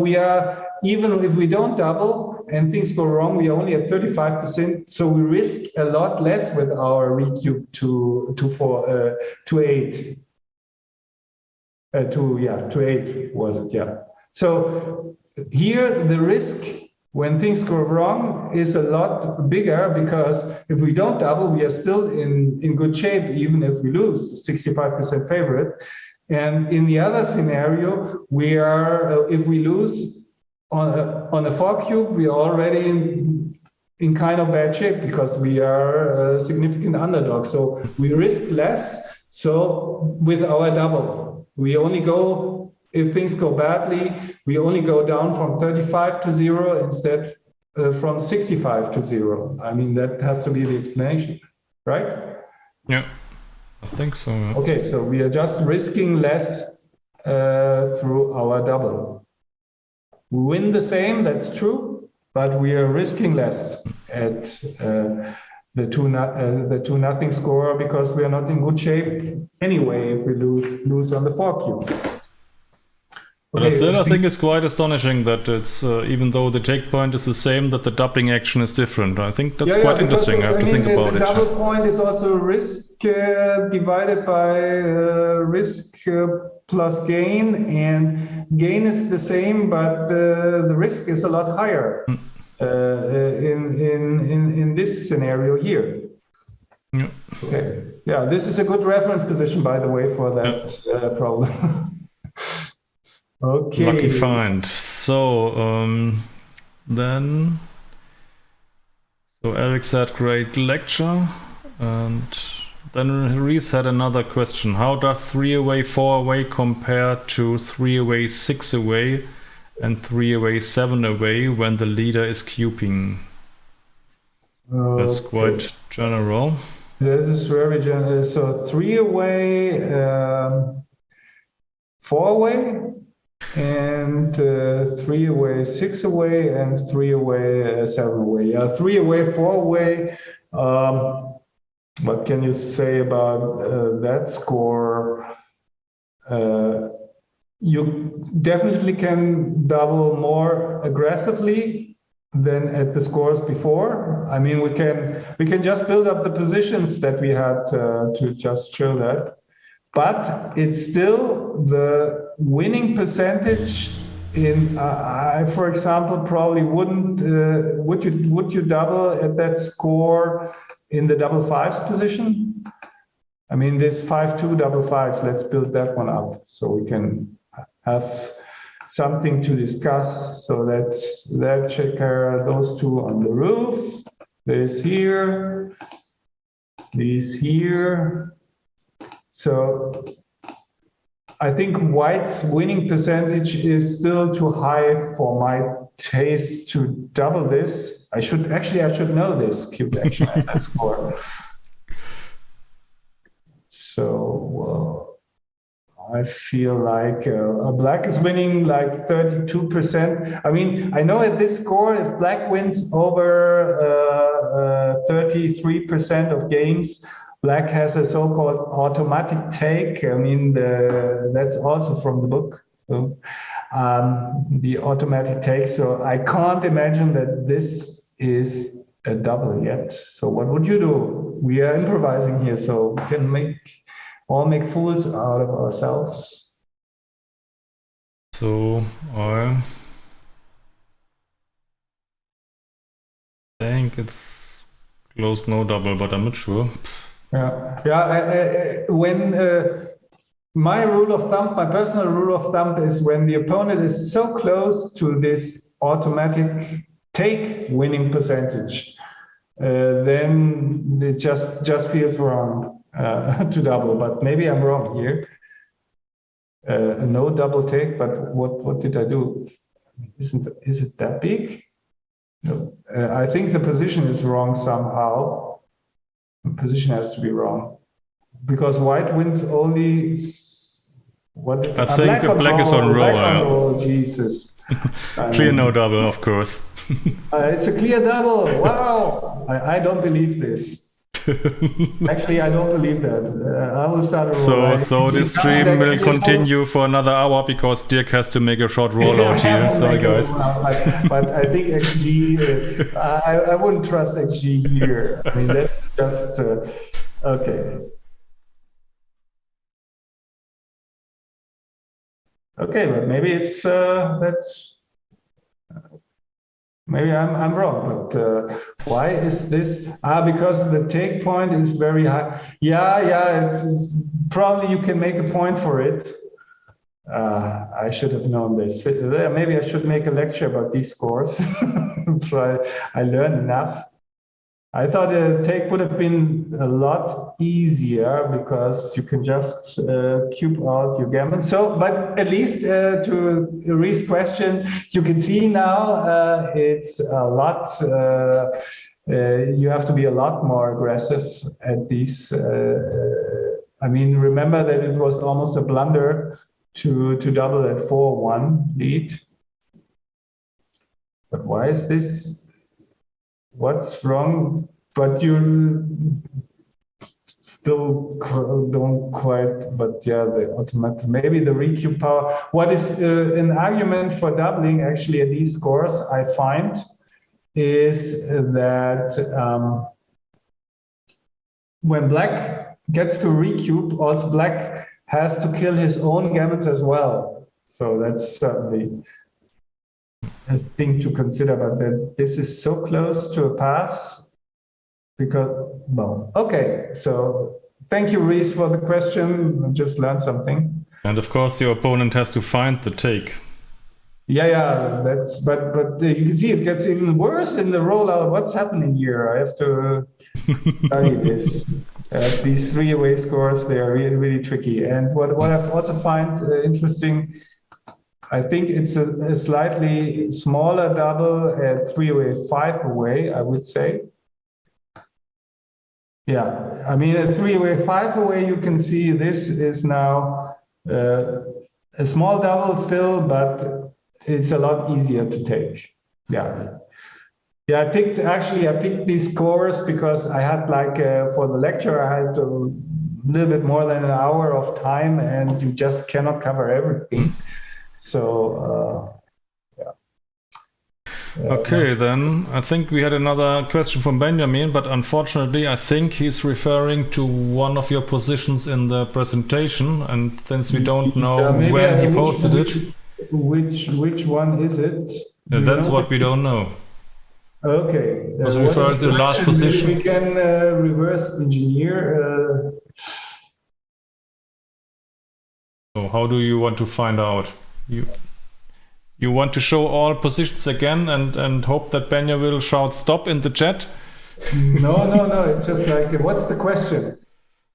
we are, even if we don't double and things go wrong, we are only at 35%. So we risk a lot less with our recube to 8. To 8 was it? Yeah. So here the risk when things go wrong is a lot bigger, because if we don't double, we are still in good shape, even if we lose 65% favorite. And in the other scenario, we are, if we lose on a 4 cube, we are already in kind of bad shape, because we are a significant underdog. So we risk less. So with our double, we only go, if things go badly, we only go down from 35 to 0 instead from 65 to 0. I mean, that has to be the explanation, right? Yeah, I think so. Yeah. Okay, so we are just risking less through our double. We win the same, that's true, but we are risking less at the 2-0 score, because we are not in good shape anyway if we lose on the 4 cube. But still, I think it's quite astonishing that it's, even though the take point is the same, that the doubling action is different. I think that's quite interesting. I have to think about it. The double point is also risk divided by risk plus gain, and gain is the same, but the risk is a lot higher in this scenario here. Yeah. Okay. Yeah, this is a good reference position, by the way, for that problem. Okay. Lucky find. So then, Eric said great lecture, and then Reese had another question. How does 3 away, 4 away compare to 3 away, 6 away, and 3 away, 7 away when the leader is cubing? That's quite general. This is very general. So 3 away, 4 away. And 3 away, 6 away, and 3 away, 7 away. 3 away, 4 away. What can you say about that score? You definitely can double more aggressively than at the scores before. I mean, we can just build up the positions that we had to just show that. But it's still the winning percentage in, I, for example, probably wouldn't, would you double at that score in the double fives position? I mean, this 5-2 double fives, let's build that one up so we can have something to discuss. So let's check those two on the roof. There's here, these here. So I think white's winning percentage is still too high for my taste to double this. I should know this cube action at that score. So I feel like black is winning like 32%. I mean, I know at this score, if black wins over 33% of games, black has a so-called automatic take. I mean, that's also from the book. So, the automatic take. So I can't imagine that this is a double yet. So what would you do? We are improvising here, so we can make fools out of ourselves. So I think it's close no double, but I'm not sure. When my rule of thumb, my personal rule of thumb is when the opponent is so close to this automatic take winning percentage, then it just feels wrong to double. But maybe I'm wrong here. No double take, but what did I do? Is it that big? No. I think the position is wrong somehow. The position has to be wrong because white wins only. I think black is on roll. Jesus. Clear no double, of course. It's a clear double. Wow. I don't believe this. Actually, I don't believe that. I will start a roll. So the stream will continue for another hour because Dirk has to make a short rollout here. Sorry, guys. But I think XG, I wouldn't trust XG here. I mean, that's just, okay. Okay, but maybe it's maybe I'm wrong, but why is this? Because the take point is very high. Yeah, it's probably you can make a point for it. I should have known this. Maybe I should make a lecture about these scores. So I learned enough. I thought a take would have been a lot easier because you can just cube out your gammon. So, but at least to Ree's question, you can see now it's a lot. You have to be a lot more aggressive at these. I mean, remember that it was almost a blunder to double at 4-1 lead. But why is this? What's wrong? But you still don't quite, but yeah, the automatic, maybe the recube power. What is an argument for doubling actually at these scores, I find, is that when black gets to recube, also black has to kill his own gammons as well. So that's certainly a thing to consider, but that this is so close to a pass because, well, okay. So thank you, Reese, for the question. I just learned something. And of course, your opponent has to find the take. Yeah, that's, but you can see it gets even worse in the rollout. What's happening here? I have to study this. These three-way scores, they are really, really tricky. And what I've also find interesting, I think it's a slightly smaller double at 3-away, 5-away, I would say. Yeah, I mean, at 3-away, 5-away, you can see this is now a small double still, but it's a lot easier to take. Yeah. Yeah, I picked these scores because I had for the lecture, I had a little bit more than an hour of time and you just cannot cover everything. So, yeah. Okay, then I think we had another question from Benjamin, but unfortunately, I think he's referring to one of your positions in the presentation, and since we don't know when he posted it. Which one is it? That's what we don't know. Okay. Was referring to the last position. We can reverse engineer. So how do you want to find out? You want to show all positions again and hope that Benya will shout stop in the chat? No. It's just like, what's the question?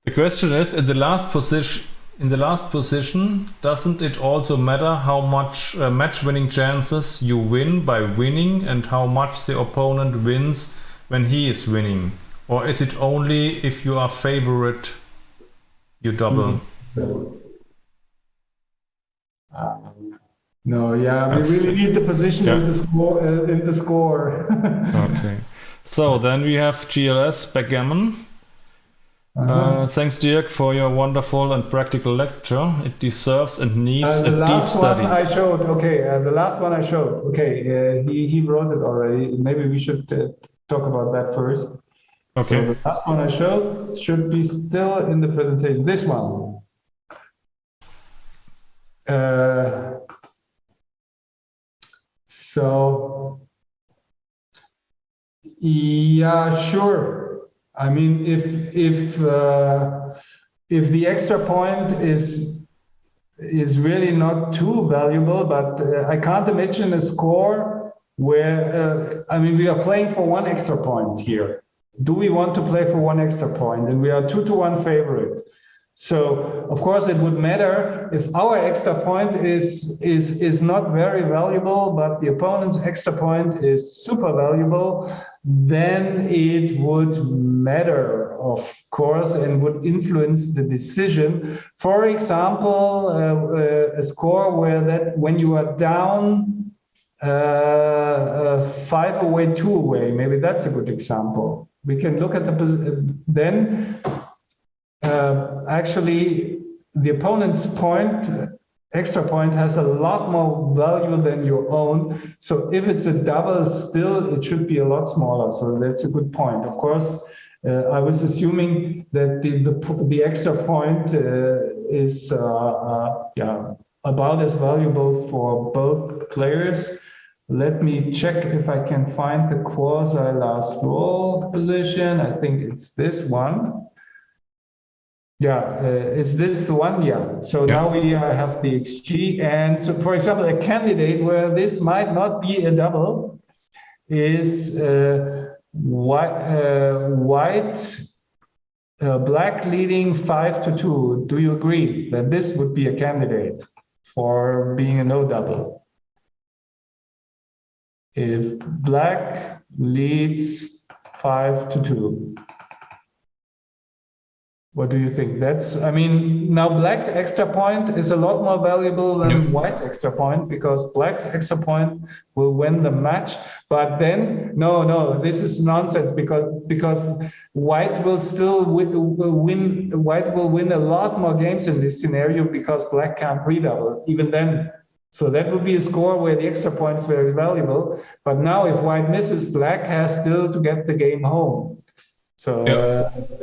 The question is, in the last position, doesn't it also matter how much match-winning chances you win by winning and how much the opponent wins when he is winning? Or is it only if you are favorite, you double? No, yeah, we really need the position Yeah. in the score. Okay. So then we have GLS Backgammon. Thanks, Dirk, for your wonderful and practical lecture. It deserves and needs The a deep last study. one I showed. Okay, the last one I showed. Okay, he wrote it already. Maybe we should talk about that first. Okay. So the last one I showed should be still in the presentation. This one. So, yeah, sure. I mean, if the extra point is really not too valuable, but I can't imagine a score where I mean we are playing for one extra point here. Do we want to play for one extra point? And we are 2-1 favorite. So of course it would matter if our extra point is not very valuable, but the opponent's extra point is super valuable, then it would matter, of course, and would influence the decision. For example, a score where when you are down 5 away, 2 away, maybe that's a good example. We can look at then. Actually, the opponent's extra point has a lot more value than your own. So if it's a double, still it should be a lot smaller. So that's a good point. Of course, I was assuming that the extra point is about as valuable for both players. Let me check if I can find the quasi last roll position. I think it's this one. Yeah, is this the one? Yeah. So now we have the XG. And so, for example, a candidate where this might not be a double is black leading 5-2. Do you agree that this would be a candidate for being a no double? If black leads 5-2. What do you think? I mean, now black's extra point is a lot more valuable than white's extra point, because black's extra point will win the match. But then, no, this is nonsense, because white will still win. White will win a lot more games in this scenario because black can't redouble even then. So that would be a score where the extra point is very valuable. But now, if white misses, black has still to get the game home. So,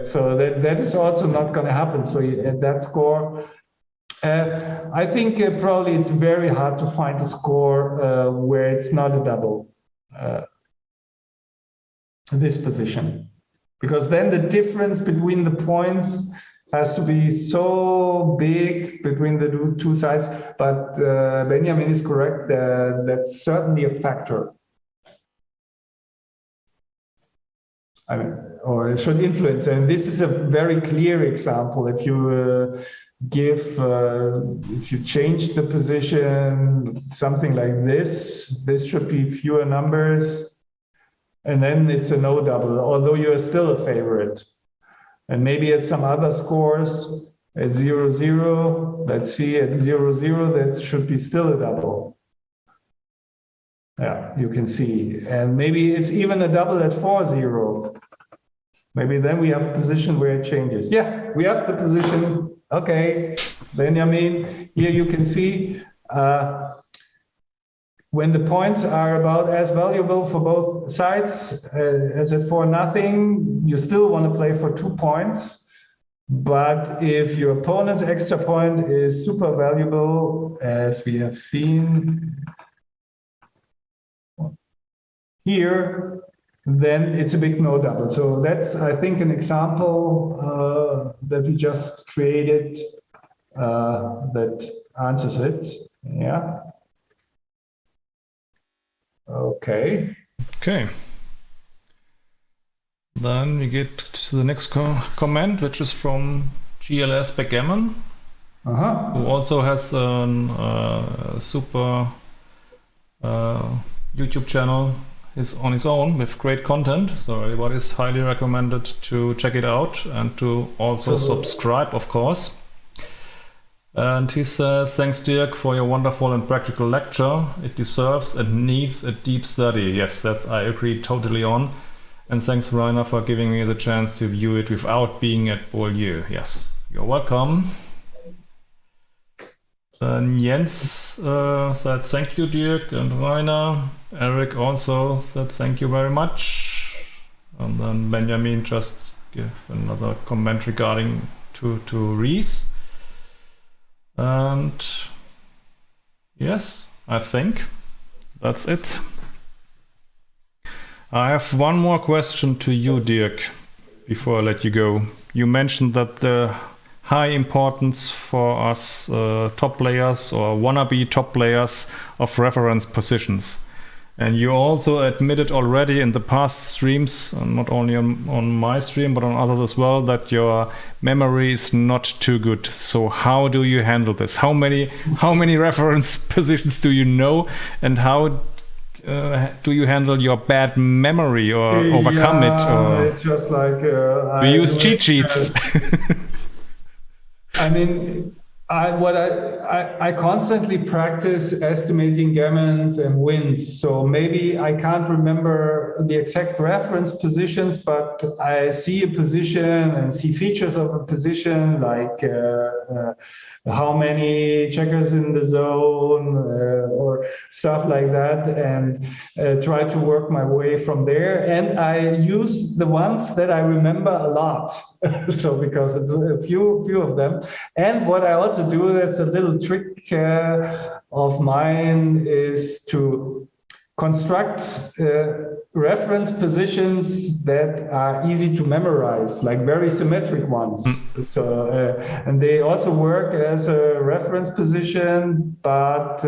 so that is also not going to happen. So that score, I think probably it's very hard to find a score where it's not a double. This position, because then the difference between the points has to be so big between the two sides. But Benjamin is correct. That's certainly a factor. I mean, or it should influence. And this is a very clear example. If you if you change the position, something like this should be fewer numbers. And then it's a no double, although you are still a favorite. And maybe at some other scores, at 0-0, let's see, at 0-0, that should be still a double. Yeah, you can see. And maybe it's even a double at 4-0. Maybe then we have a position where it changes. Yeah, we have the position. Okay, Benjamin, here you can see when the points are about as valuable for both sides as at 4-0, you still want to play for 2 points. But if your opponent's extra point is super valuable, as we have seen here, then it's a big no double. So that's, I think, an example that we just created that answers it. Yeah. Okay. Okay. Then we get to the next comment, which is from GLS Backgammon, who also has a super YouTube channel on his own with great content. So everybody is highly recommended to check it out and to also subscribe, of course. And he says, thanks Dirk for your wonderful and practical lecture. It deserves and needs a deep study. Yes, that's I agree totally on. And thanks Rainer for giving me the chance to view it without being at Beaulieu. Yes, you're welcome. Jens said thank you Dirk, and Rainer. Eric also said thank you very much. And then Benjamin just give another comment regarding to Reese. And yes, I think that's it. I have one more question to you, Dirk, before I let you go. You mentioned that the high importance for us top players or wannabe top players of reference positions. And you also admitted already in the past streams, not only on my stream, but on others as well, that your memory is not too good. So how do you handle this? How many reference positions do you know? And how do you handle your bad memory or overcome it? Or it's just like... you use cheat sheets. I mean... I constantly practice estimating gammons and wins. So maybe I can't remember the exact reference positions, but I see a position and see features of a position, like how many checkers in the zone or stuff like that, and try to work my way from there. And I use the ones that I remember a lot. So because it's a few of them. And what I also do, that's a little trick of mine, is to construct reference positions that are easy to memorize, like very symmetric ones. So and they also work as a reference position, but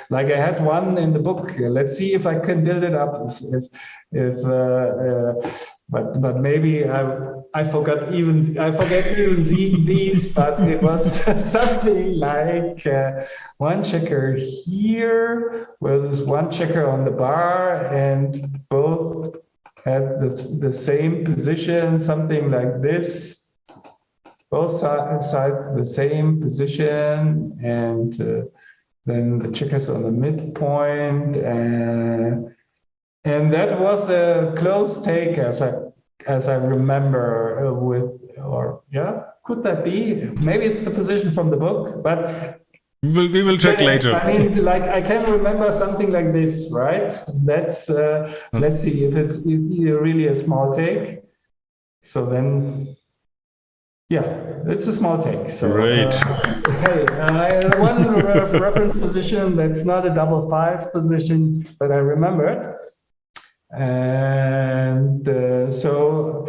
like I had one in the book. Let's see if I can build it up. But maybe I forget even these, but it was something like one checker here versus one checker on the bar, and both had the same position, something like this. Both sides the same position, and then the checkers on the midpoint, and that was a close take, as I remember. Could that be? Maybe it's the position from the book, but we will check later. I mean, like I can remember something like this, right? Let's see if it's really a small take. So then, yeah, it's a small take. So great. One reference position that's not a double five position, but I remembered. And so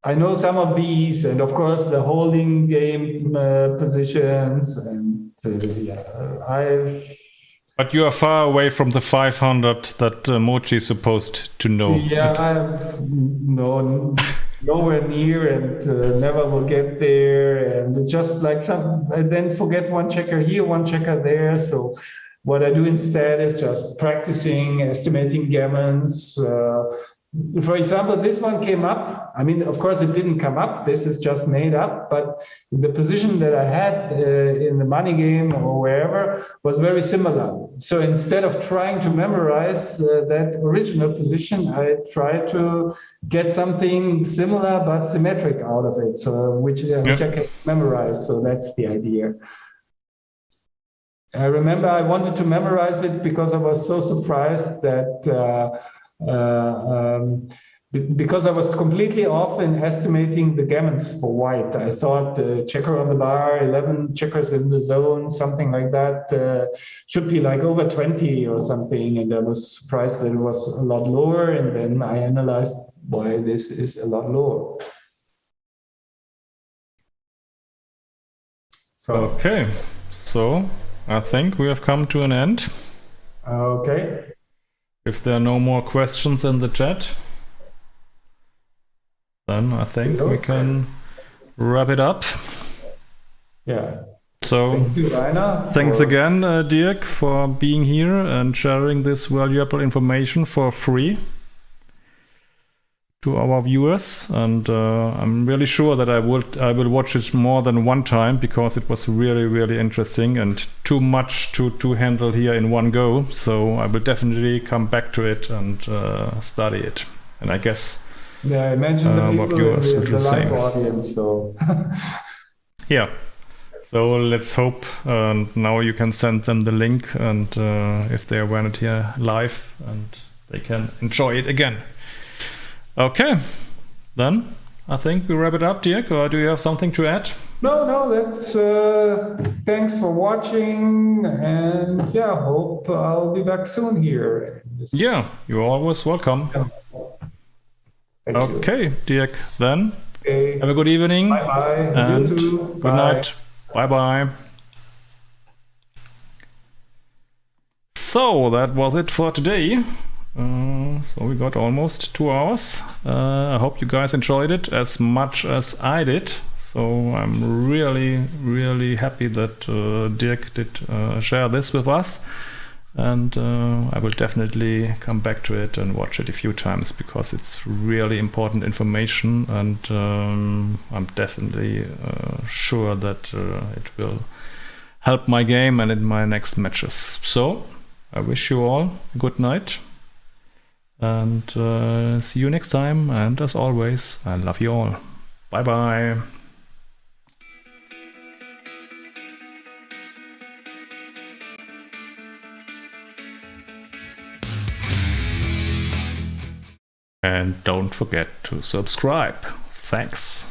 I know some of these, and of course the holding game positions, and But you are far away from the 500 that Mochi is supposed to know. Yeah, I'm nowhere near, and never will get there. And it's just like I then forget one checker here, one checker there. So what I do instead is just practicing estimating gammons. For example, this one came up. I mean, of course, it didn't come up. This is just made up. But the position that I had in the money game or wherever was very similar. So instead of trying to memorize that original position, I tried to get something similar but symmetric out of it, so which I can memorize. So that's the idea. I remember I wanted to memorize it because I was so surprised that because I was completely off in estimating the gammons for white. I thought checker on the bar, 11 checkers in the zone, something like that, should be like over 20 or something. And I was surprised that it was a lot lower. And then I analyzed why this is a lot lower. So, okay, so I think we have come to an end. Okay. If there are no more questions in the chat, then I think we can wrap it up. Yeah. So Thank you, Rainer, thanks again, Dirk, for being here and sharing this valuable information for free to our viewers, and I'm really sure that I will watch it more than one time, because it was really interesting and too much to handle here in one go. So I will definitely come back to it and study it. And I guess yeah, I mentioned the what people viewers in will the do the live same. audience, so Yeah. So let's hope now you can send them the link, and if they are it here live, and they can enjoy it again. Okay, then I think we wrap it up, Dirk, or do you have something to add? no, that's thanks for watching, and yeah, hope I'll be back soon here. Yeah, you're always welcome. Thank okay, you. Dirk, then Okay. have a good evening. Bye. And You too. good Bye. night. Bye. So that was it for today. So we got almost 2 hours. I hope you guys enjoyed it as much as I did. So I'm really happy that Dirk did share this with us. And I will definitely come back to it and watch it a few times, because it's really important information, and I'm definitely sure that it will help my game and in my next matches. So I wish you all a good night, and see you next time. And as always, I love you all. Bye. And don't forget to subscribe. Thanks.